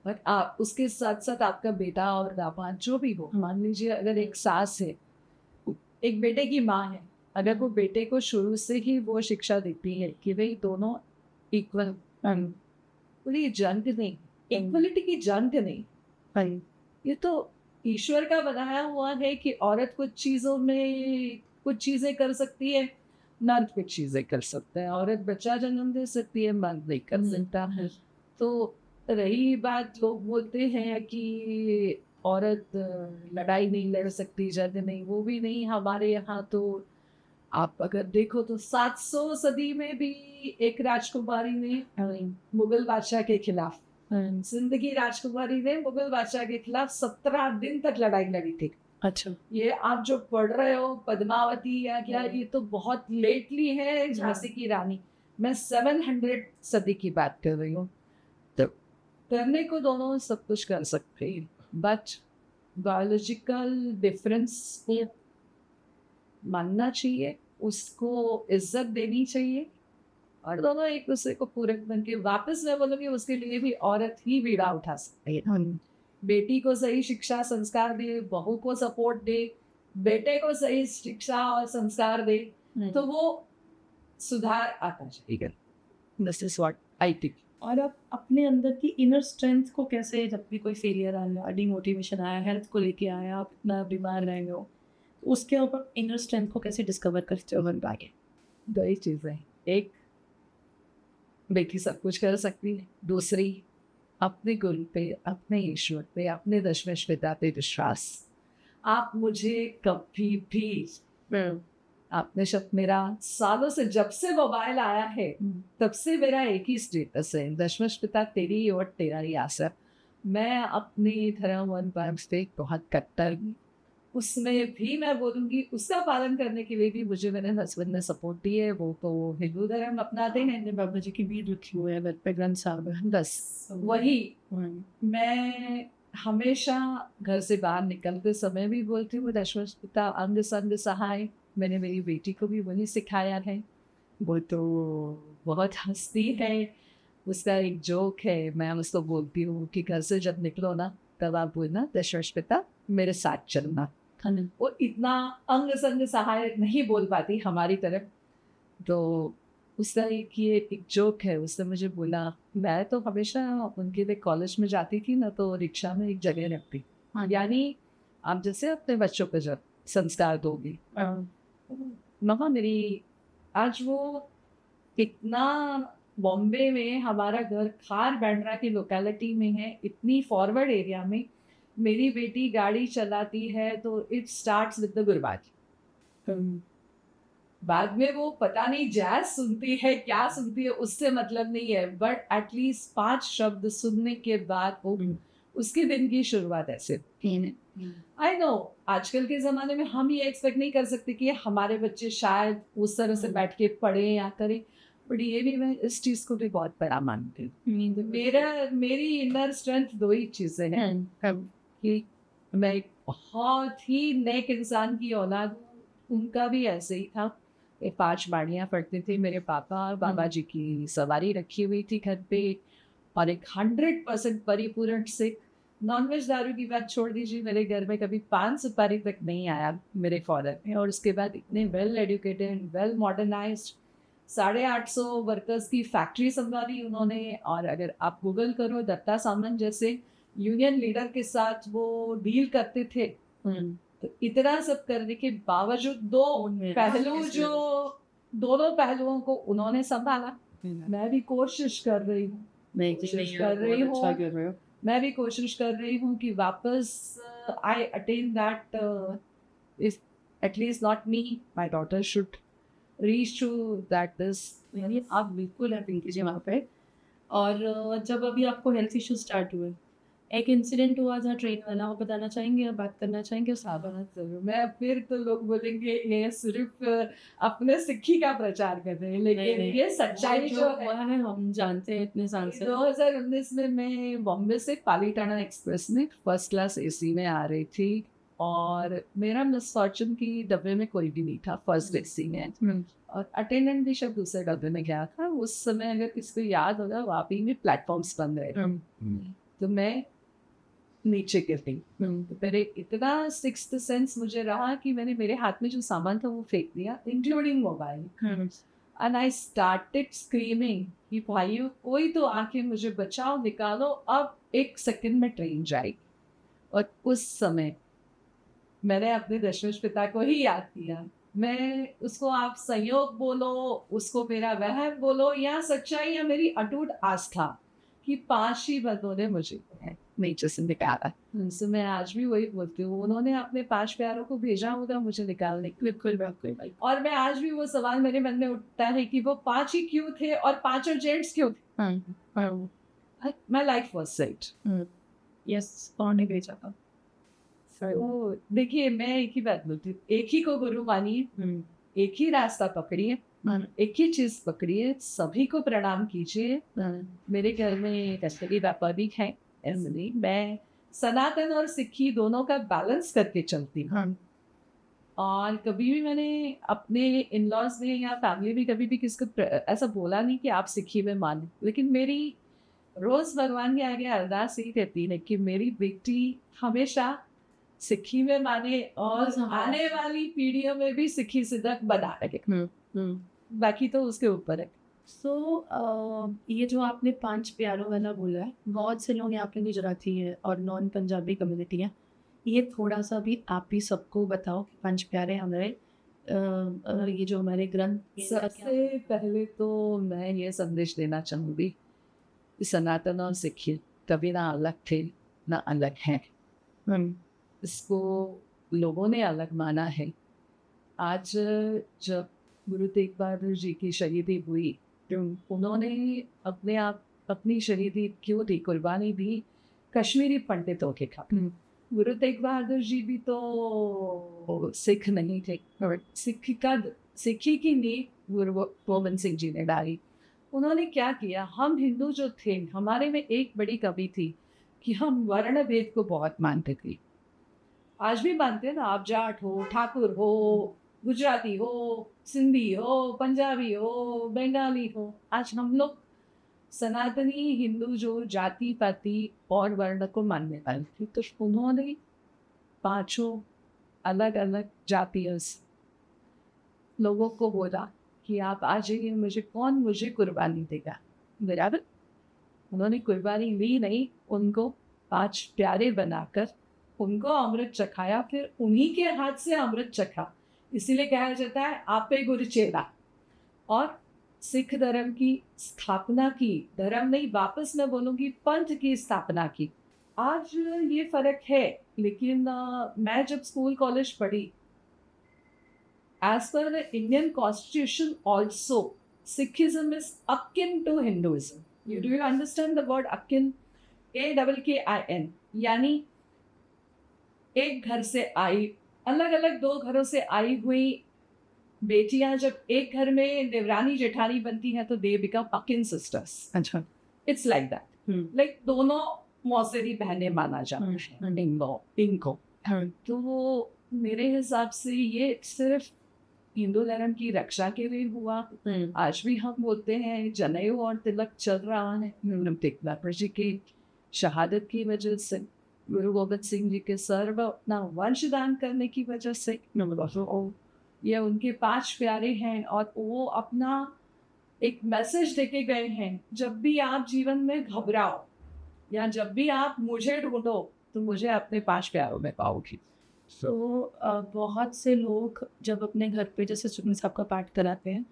बट आप उसके साथ साथ आपका बेटा और दामाद जो भी हो, मान लीजिए अगर एक सास है, एक बेटे की माँ है, अगर वो बेटे को शुरू से ही वो शिक्षा देती है कि भाई दोनों इक्वल, पूरी जंग नहीं, इक्वलिटी की जंग नहीं, ये तो ईश्वर का बनाया हुआ है कि औरत कुछ चीज़ों में कुछ चीज़ें कर सकती है, मर्द कुछ चीज़ें कर सकता है। औरत बच्चा जन्म दे सकती है, मर्द नहीं कर सकता है। तो रही बात, लोग बोलते हैं कि औरत लड़ाई नहीं लड़ सकती, जंग नहीं, वो भी नहीं। हमारे यहाँ तो आप अगर देखो तो 700 सदी में भी एक राजकुमारी ने मुगल बादशाह के खिलाफ, जिंदगी राजकुमारी ने मुगल बादशाह के खिलाफ 17 दिन तक लड़ाई लड़ी थी। अच्छा, ये आप जो पढ़ रहे हो पद्मावती या क्या, ये तो बहुत लेटली है, झांसी की रानी। मैं 700 सदी की बात कर रही हूँ। तो करने को दोनों सब कुछ कर सकते हैं, बट बायोलॉजिकल डिफरेंस मानना चाहिए, उसको इज्जत देनी चाहिए, और दोनों एक दूसरे को पूरक बन के, वापस मैं बोलूँगी उसके लिए भी औरत ही बीड़ा उठा सकती है। बेटी को सही शिक्षा संस्कार दे, बहू को सपोर्ट दे, बेटे को सही शिक्षा और संस्कार दे, तो वो सुधार आता जाएगा। This is what I think. और आप अपने अंदर की इनर स्ट्रेंथ को कैसे, जब भी कोई फेलियर आया, डिमोटिवेशन आया, हेल्थ को लेके आया, आप इतना बीमार रह गए हो, तो उसके ऊपर इनर स्ट्रेंथ को कैसे डिस्कवर करते हो बन पाए? 2 ही चीज़ें, एक बेटी सब कुछ कर सकती है, दूसरी अपने गुरु पे, अपने ईश्वर पे, अपने दशमेश पिता पे विश्वास। आप मुझे कभी भी, आपने शब्द, मेरा सालों से जब से मोबाइल आया है तब से मेरा एक ही स्टेटस है, दशमेश पिता तेरी और तेरा ही आसरा। मैं अपनी धर्म और वंश पे बहुत कट्टर हूँ, उसमें भी मैं बोलूँगी उसका पालन करने के लिए भी मुझे मेरे हस्बैंड ने सपोर्ट दी है। वो तो हिंदू धर्म अपनाते हैं, बाबा जी की बीज रखी हुई है घर पे, ग्रंथ साहब है। बस वही मैं हमेशा घर से बाहर निकलते समय भी बोलती हूँ दशरथ पिता अंग संग सहाय। मैंने मेरी बेटी को भी वही सिखाया है। वो तो बहुत हंसती है, उसका एक जोक है, मैं उसको बोलती हूँ कि घर से जब निकलो ना तब आप बोलना दशरथ पिता मेरे साथ चलना। वो इतना अंग संग सहायक नहीं बोल पाती हमारी तरफ, तो उसका एक जोक है। उसने मुझे बोला, मैं तो हमेशा उनके लिए कॉलेज में जाती थी ना तो रिक्शा में एक जगह रखती, यानी आप जैसे अपने बच्चों को जब संस्कार दोगी। मम्मा मेरी आज वो कितना बॉम्बे में हमारा घर खार बैंड्रा की लोकेलिटी में है, इतनी फॉरवर्ड एरिया में मेरी बेटी गाड़ी चलाती है तो it starts with the Gurbaz. बाद में वो पता नहीं जैज सुनती है क्या सुनती है उससे मतलब नहीं है, बट एटलीस्ट 5 शब्द सुनने के बाद वो उसके दिन की शुरुआत ऐसे। आई नो आजकल के ज़माने में हम ये एक्सपेक्ट नहीं कर सकते कि हमारे बच्चे शायद उस तरह से बैठ के पढ़े या करें, बट ये भी मैं इस चीज़ को भी बहुत बड़ा मानती हूँ। मेरी इनर स्ट्रेंथ 2 ही चीज़ें हैं कि मैं एक बहुत ही नेक इंसान की औलाद हूँ, उनका भी ऐसे ही था। ये 5 बाड़ियाँ पढ़ते थे मेरे पापा और बाबा जी की सवारी रखी हुई थी घर पे, और एक 100% परिपूर्ण सिख। नॉनवेज दारू की बात छोड़ दीजिए, मेरे घर में कभी 5 सुपारी तक नहीं आया मेरे फादर में, और उसके बाद इतने well educated well modernised 850 workers की फैक्ट्री संभाली उन्होंने। और अगर आप गूगल करो दत्ता सामंत जैसे यूनियन लीडर के साथ वो डील करते थे, तो इतना सब करने के बावजूद दोनों पहलुओं को उन्होंने संभाला। मैं भी कोशिश कर रही हूँ मैं भी कोशिश कर रही हूँ कि वापस I attain that if at least not me my daughter should reach to that this. यानी आप बिल्कुल हैप्पी कीजिए वहाँ पे। और जब अभी आपको हेल्थ इश्यू स्टार्ट हुए, एक इंसिडेंट हुआ था ट्रेन वाला, वो बताना चाहेंगे या बात करना चाहेंगे उस आप? जरूर, मैं फिर तो लोग बोलेंगे ये सिर्फ अपने सिक्खी का प्रचार कर रहे हैं, लेकिन ये सच्चाई जो हुआ है हम जानते हैं इतने साल से। 2019 में मैं बॉम्बे से पालीताना एक्सप्रेस में फर्स्ट क्लास एसी में आ रही थी, और मेरा मिसफॉर्चून की डब्बे में कोई भी नहीं था फर्स्ट एसी में, और अटेंडेंट भी शायद दूसरे डब्बे में गया था। उस समय अगर किसी को याद होगा वापी में प्लेटफॉर्म्स बंद रहे थे, तो मैं नीचे गिर गई। तो मेरे इतना सिक्स्थ सेंस मुझे रहा कि मैंने मेरे हाथ में जो सामान था वो फेंक दिया, including mobile, and I started screaming कि भाइयों कोई तो आके मुझे बचाओ, निकालो, अब 1 सेकंड में ट्रेन जाएगी। और उस समय मैंने अपने दशरथ पिता को ही याद किया। मैं उसको आप संयोग बोलो, उसको मेरा वहम बोलो, या सच्चाई या मेरी अटूट आस्था कि 5 ही बंदों ने मुझे नेचर से निकाला। तो मैं आज भी वही बोलती हूँ, उन्होंने अपने 5 प्यारों को भेजा होगा मुझे निकालने। बिल्कुल। और मैं आज भी वो सवाल मेरे मन में उठता है कि वो 5 ही क्यों थे और 5 जेंट्स क्यों थे? My life was set. Yes, कौन ने भेजा था? तो देखिए मैं एक ही बात बोलती हूँ, एक ही को गुरु मानिए, एक ही रास्ता पकड़िए, एक ही चीज पकड़िए, सभी को प्रणाम कीजिए। मेरे घर में कस्टडी व्यापार भी है, मैं सनातन और सिक्खी दोनों का बैलेंस करके चलती हूँ। और कभी भी मैंने अपने इन लॉज में या फैमिली में कभी भी किसी को ऐसा बोला नहीं कि आप सिक्खी में माने, लेकिन मेरी रोज भगवान के आगे अरदास यही रहती है कि मेरी बेटी हमेशा सिक्खी में माने और आने वाली पीढ़ियों में भी सिक्खी सिद्धक बना रखे। बाकी तो उसके ऊपर है। ये जो आपने 5 प्यारों वाला बोला है, बहुत से लोग यहाँ पे गुजराती है और नॉन पंजाबी कम्युनिटी है, ये थोड़ा सा भी आप ही सबको बताओ कि 5 प्यारे हमारे ये जो हमारे ग्रंथ। सबसे पहले तो मैं ये संदेश देना चाहूँगी कि सनातन और सिक्खी कभी ना अलग थे ना अलग हैं। इसको लोगों ने अलग माना है। आज जब गुरु तेग बहादुर जी की शहीदी हुई, उन्होंने अपनी शहीदी क्यों दी, कुर्बानी दी कश्मीरी पंडितों के खातिर। गुरु तेग बहादुर जी भी तो सिख नहीं थे, सिक्खी की नींव गुरु गोविंद सिंह जी ने डाली। उन्होंने क्या किया, हम हिंदू जो थे हमारे में एक बड़ी कमी थी कि हम वर्ण भेद को बहुत मानते थे। आज भी मानते हैं ना, आप जाट हो, ठाकुर हो, गुजराती हो, सिंधी हो, पंजाबी हो, बंगाली हो। आज हम लोग सनातनी हिंदू जो जाति पाति और वर्ण को मानने वाले थे, तो उन्होंने पांचों अलग अलग जातियों से लोगों को बोला कि आप आ जाइए, मुझे कुर्बानी देगा। बराबर। उन्होंने कुर्बानी ली नहीं, उनको 5 प्यारे बनाकर उनको अमृत चखाया, फिर उन्हीं के हाथ से अमृत चखा। इसीलिए कहा जाता है आपे गुरु चेला। और सिख धर्म की स्थापना की, धर्म नहीं, वापस मैं बोलूँगी पंथ की स्थापना की। आज ये फर्क है, लेकिन मैं जब स्कूल कॉलेज पढ़ी, as per the Indian Constitution also, Sikhism is akin to Hinduism. Do you understand the word akin? AKKIN, यानी एक घर से आई, अलग अलग 2 घरों से आई हुई बेटियां जब एक घर में देवरानी जेठानी बनती हैं तो दे बिकम अकिन सिस्टर्स। अच्छा। इट्स लाइक दैट, लाइक दोनों मौसेरी बहनें माना जाता है इनको। तो मेरे हिसाब से ये सिर्फ हिंदू धर्म की रक्षा के लिए हुआ। आज भी हम बोलते हैं जनेऊ और तिलक चल रहा है तेगबहादुर जी की शहादत की वजह से, गुरु गोबिंद सिंह जी के सर्व अपना वंश दान करने की वजह से। ये उनके 5 प्यारे हैं और वो अपना एक मैसेज देके गए हैं, जब भी आप जीवन में घबराओ या जब भी आप मुझे ढूंढो तो मुझे अपने 5 प्यारों में पाओगी। तो बहुत से लोग जब अपने घर पे जैसे सुखमनी साहब का पाठ कराते हैं,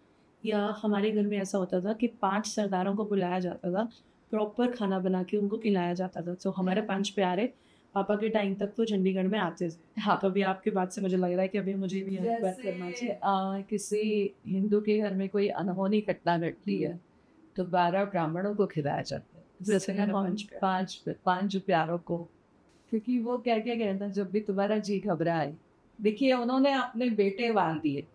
या हमारे घर में ऐसा होता था कि 5 सरदारों को बुलाया जाता था, प्रॉपर खाना बना के उनको खिलाया जाता था। तो हमारे 5 प्यारे पापा के टाइम तक तो चंडीगढ़ में आते थे। हाँ, तो अभी आपकी बात से मुझे लग रहा है कि अभी मुझे भी बात करना जैसे चाहिए। किसी हिंदू के घर में कोई अनहोनी घटना घटती है तो 12 ब्राह्मणों को खिलाया जाता है, जैसे जैसे 5 प्यारों को, क्योंकि वो क्या क्या कहता है, जब भी तुम्हारा जी घबराए। देखिए उन्होंने अपने बेटे बांध दिए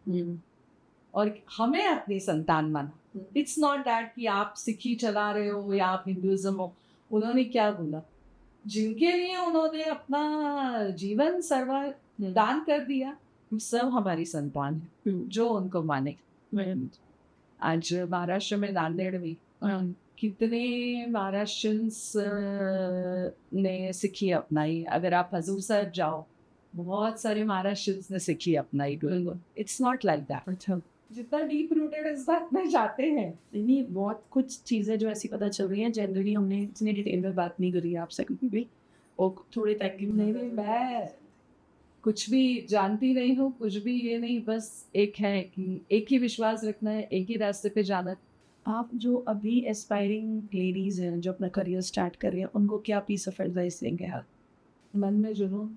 और हमें अपनी संतान माना। इट्स नॉट दैट कि आप सिखी चला रहे हो या आप हिंदुइज्म हो। उन्होंने क्या बोला, जिनके लिए उन्होंने अपना जीवन दान कर दिया, सब हमारी संतान है, जो उनको माने। आज महाराष्ट्र में नांदेड़ में कितने महाराष्ट्रियंस ने सिखी अपनाई। अगर आप हजूर साहब जाओ, बहुत सारे महाराष्ट्रियंस ने सिखी अपनाई। It's not like that. जितना डीप रूटेड इस बात में जाते हैं। नहीं, बहुत कुछ चीज़ें जो ऐसी पता चल रही हैं, जनरली हमने इतनी डिटेल में बात नहीं करी आपसे कभी भी, और थोड़े तकलीफ नहीं, मैं कुछ भी जानती नहीं हूँ, कुछ भी ये नहीं, बस एक है कि एक ही विश्वास रखना है, एक ही रास्ते पे जाना है। आप जो अभी एस्पायरिंग लेडीज़ हैं जो अपना करियर स्टार्ट कर रही हैं, उनको क्या पीस ऑफ एडवाइस देंगे आप? मन में जुनून,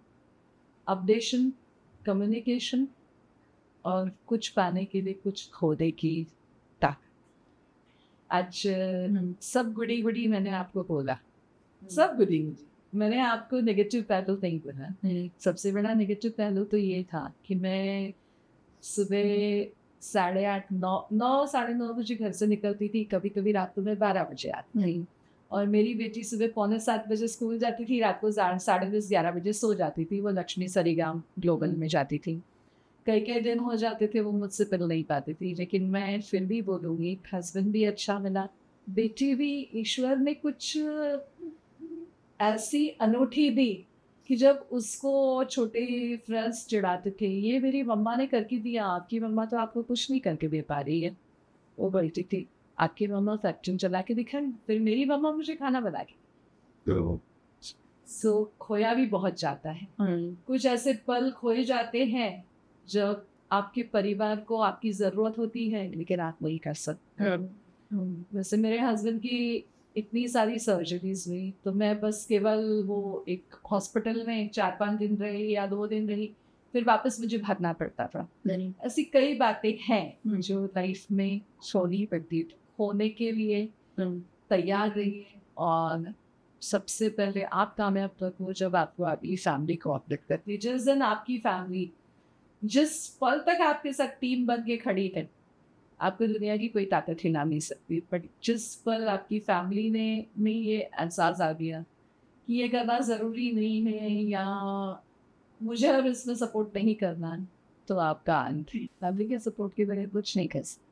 अपडेशन, कम्युनिकेशन और कुछ पाने के लिए कुछ खोने की ताकत। आज सब गुडी गुडी मैंने आपको बोला, सब गुडी गुडी, मैंने आपको नेगेटिव पहलू नहीं बोला। सबसे बड़ा नेगेटिव पहलू तो ये था कि मैं सुबह 8:30 9 साढ़े 9 बजे घर से निकलती थी, कभी कभी रात में 12 बजे आती थी। और मेरी बेटी सुबह 6:45 बजे स्कूल जाती थी, रात को 10:30 11 बजे सो जाती थी। वो लक्ष्मी सरीगाम ग्लोबल में जाती थी। कई कई दिन हो जाते थे वो मुझसे मिल नहीं पाती थी, लेकिन मैं फिर भी बोलूँगी, हस्बैंड भी अच्छा मिला, बेटी भी ईश्वर ने कुछ ऐसी अनूठी दी कि जब उसको छोटे फ्रेंड्स चिढ़ाते थे, ये मेरी मम्मा ने करके दिया, आपकी मम्मा तो आपको कुछ नहीं करके दे पा रही है। वो बोलती थी, आपकी मम्मा फैक्ट्री चला के दिखाएं, फिर मेरी मम्मा मुझे खाना बना के। सो खोया भी बहुत जाता है। कुछ ऐसे पल खोए जाते हैं जब आपके परिवार को आपकी ज़रूरत होती है, लेकिन आप वही कर सकते। वैसे मेरे हस्बैंड की इतनी सारी सर्जरीज हुई, तो मैं बस केवल वो एक हॉस्पिटल में 4-5 दिन रही या 2 दिन रही, फिर वापस मुझे भागना पड़ता था। ऐसी कई बातें हैं जो लाइफ में छोड़नी पड़ती है। होने के लिए तैयार रहिए, और सबसे पहले आप कामयाब तब हो जब आपको आपकी फैमिली कोऑपरेट करती है। जिस दिन आपकी फैमिली जिस पल तक आपके साथ टीम बन के खड़ी है, आपको दुनिया की कोई ताकत हिला नहीं सकती। बट जिस पल आपकी फैमिली ने में ये एहसास आ गया कि ये करना ज़रूरी नहीं है या मुझे अब इसमें सपोर्ट नहीं करना है, तो आपका अंत है। फैमिली के सपोर्ट के बगैर कुछ नहीं कर सकते।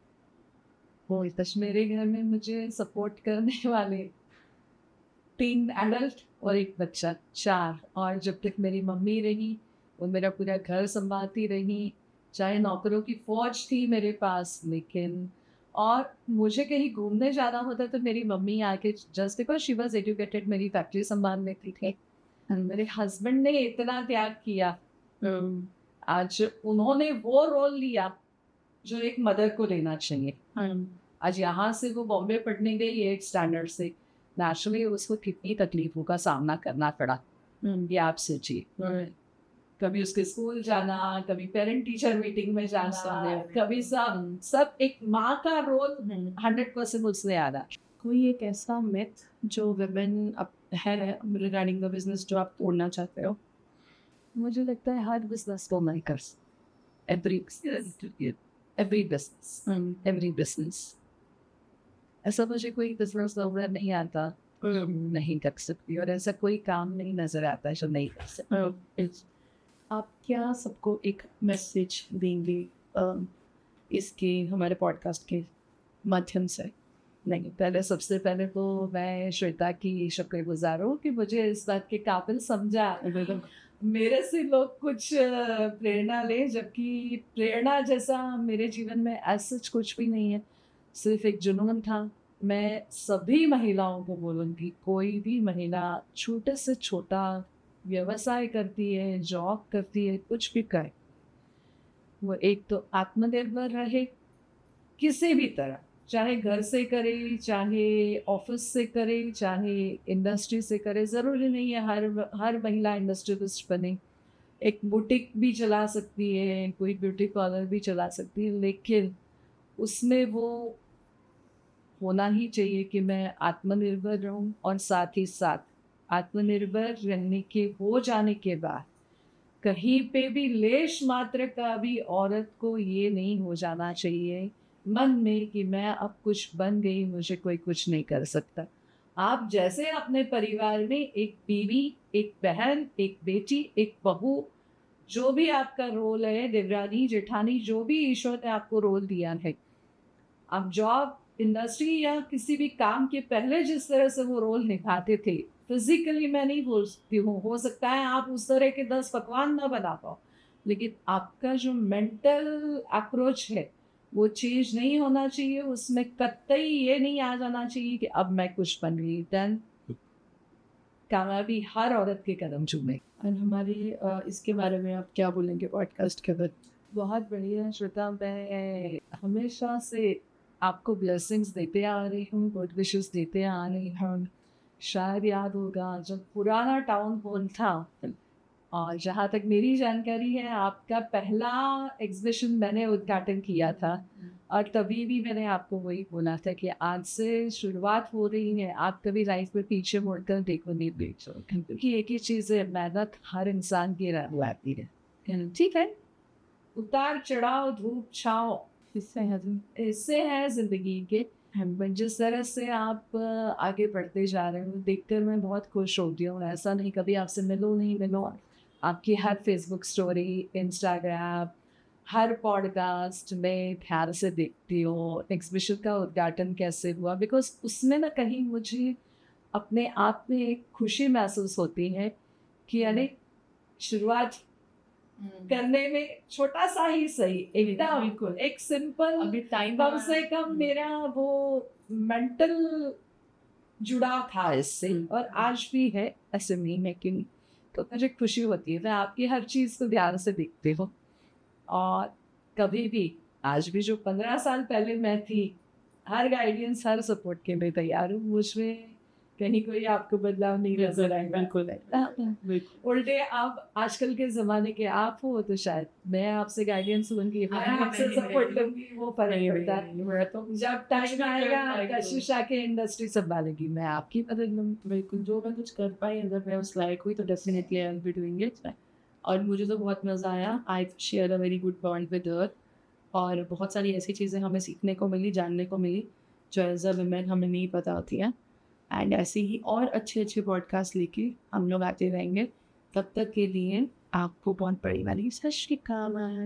वो बस मेरे घर में मुझे सपोर्ट करने वाले 3 एडल्ट और 1 बच्चा, 4। और जब तक मेरी मम्मी रही, वो मेरा पूरा घर सँभालती रही, चाहे नौकरों की फ़ौज थी मेरे पास, लेकिन और मुझे कहीं घूमने जाना होता तो मेरी मम्मी आके just because she was educated मेरी फैक्ट्री सँभाल लेती थी। मेरे हस्बैंड ने इतना त्याग किया, आज उन्होंने वो रोल लिया जो एक मदर को लेना चाहिए। आज यहाँ से वो बॉम्बे पढ़ने गई 8 स्टैंडर्ड से, नेचुरली उसको कितनी तकलीफों का सामना करना पड़ा, ये आप सोचिए। कभी उसके स्कूल जाना, कभी पेरेंट टीचर मीटिंग में जाना, कभी सब एक माँ का रोल 100% उसने आना। कोई एक ऐसा मिथ जो विमेन अब है रिगार्डिंग द बिजनेस जो आप तोड़ना चाहते हो? मुझे लगता है हर बिजनेस को मैं कर एवरी बिजनेस एवरी बिजनेस, ऐसा मुझे कोई बिजनेस नजर नहीं आता नहीं कर सकती, और ऐसा कोई काम नहीं नजर आता जो नहीं कर सकती। आप क्या सबको एक मैसेज देंगे इसके हमारे पॉडकास्ट के माध्यम से? नहीं, पहले सबसे पहले तो मैं श्वेता की शुक्रगुजार हूँ कि मुझे इस बात के काबिल समझा, मेरे से लोग कुछ प्रेरणा ले, जबकि प्रेरणा जैसा मेरे जीवन में ऐसा कुछ भी नहीं है, सिर्फ एक जुनून था। मैं सभी महिलाओं को बोलूँगी, कोई भी महिला छोटे से छोटा व्यवसाय करती है, जॉब करती है, कुछ भी करे, वो एक तो आत्मनिर्भर रहे किसी भी तरह, चाहे घर से करे, चाहे ऑफिस से करे, चाहे इंडस्ट्री से करे। ज़रूरी नहीं है हर महिला इंडस्ट्रियलिस्ट बने, एक बुटीक भी चला सकती है, कोई ब्यूटी पार्लर भी चला सकती है, लेकिन उसमें वो होना ही चाहिए कि मैं आत्मनिर्भर रहूं, और साथ ही साथ आत्मनिर्भर रहने के हो जाने के बाद कहीं पे भी लेश मात्र का भी औरत को ये नहीं हो जाना चाहिए मन में कि मैं अब कुछ बन गई, मुझे कोई कुछ नहीं कर सकता। आप जैसे अपने परिवार में एक बीवी, एक बहन, एक बेटी, एक बहू, जो भी आपका रोल है, देवरानी जेठानी, जो भी ईश्वर ने आपको रोल दिया है, आप जॉब, इंडस्ट्री या किसी भी काम के पहले जिस तरह से वो रोल निभाते थे, फिजिकली मैं नहीं बोल सकती हूँ, हो सकता है आप उस तरह के 10 पकवान ना बना पाओ, लेकिन आपका जो मेंटल अप्रोच है वो चेंज नहीं होना चाहिए। उसमें कतई ये नहीं आ जाना चाहिए कि अब मैं कुछ बन गई, देन कामयाबी हर औरत के कदम चूमे। और हमारे इसके बारे में आप क्या बोलेंगे पॉडकास्ट के बाद? बहुत बढ़िया श्वेता, मैं हमेशा से आपको ब्लेसिंग्स देते आ रही हूँ, गुड विशेस देते आ रही हूँ। शायद याद होगा जब पुराना टाउन हॉल था, और जहाँ तक मेरी जानकारी है आपका पहला एग्जीबिशन मैंने उद्घाटन किया था, और तभी भी मैंने आपको वही बोला था कि आज से शुरुआत हो रही है, आप कभी लाइफ में पीछे मुड़कर देखो नहीं बेचो, क्योंकि एक ही चीज़ है, मेहनत हर इंसान की रहती है, ठीक है, उतार चढ़ाव धूप छाँव इससे है जिंदगी के। जिस तरह से आप आगे बढ़ते जा रहे हो देखकर मैं बहुत खुश होती हूँ। ऐसा नहीं कभी आपसे नहीं मिलो, आपकी हर फेसबुक स्टोरी, इंस्टाग्राम, हर पॉडकास्ट में ध्यान से देखती हूँ एग्जीबिशन का उद्घाटन कैसे हुआ, बिकॉज उसमें ना कहीं मुझे अपने आप में एक खुशी महसूस होती है कि अरे शुरुआत करने में छोटा सा ही सही, एकदम एक सिंपल, अभी टाइम कम से कम मेरा वो मेंटल जुड़ाव था इससे, और आज भी है ऐसे नहीं, लेकिन तो मुझे खुशी होती है, मैं आपकी हर चीज़ को ध्यान से देखती हूँ, और कभी भी आज भी जो 15 साल पहले मैं थी, हर गाइडेंस हर सपोर्ट के लिए तैयार हूँ। मुझमें कहीं कोई आपको बदलाव नहीं नजर आएगा, बिल्कुल। उल्टे आप आजकल के ज़माने के आप हो तो शायद मैं आपसे गाइडेंस लूँगी, मैं आपसे सपोर्ट लूँगी, वो फर्क पड़ता है। तो जब टाइम आएगा कशिश आके इंडस्ट्री संभालेगी, मैं आपकी मदद लूँगी। बिल्कुल, जो मैं कुछ कर पाई अगर मैं उस लायक हुई तो definitely I will be doing it. और मुझे तो बहुत मज़ा आया, I share a very good bond with her, और बहुत सारी ऐसी चीज़ें हमें सीखने को मिली, जानने को मिली, जो एज अ वुमेन हमें नहीं पता होती हैं। एंड ऐसे ही और अच्छे अच्छे पॉडकास्ट लेके हम लोग आते रहेंगे। तब तक के लिए आपको बहुत बड़ी वाली सत श्री अकाल।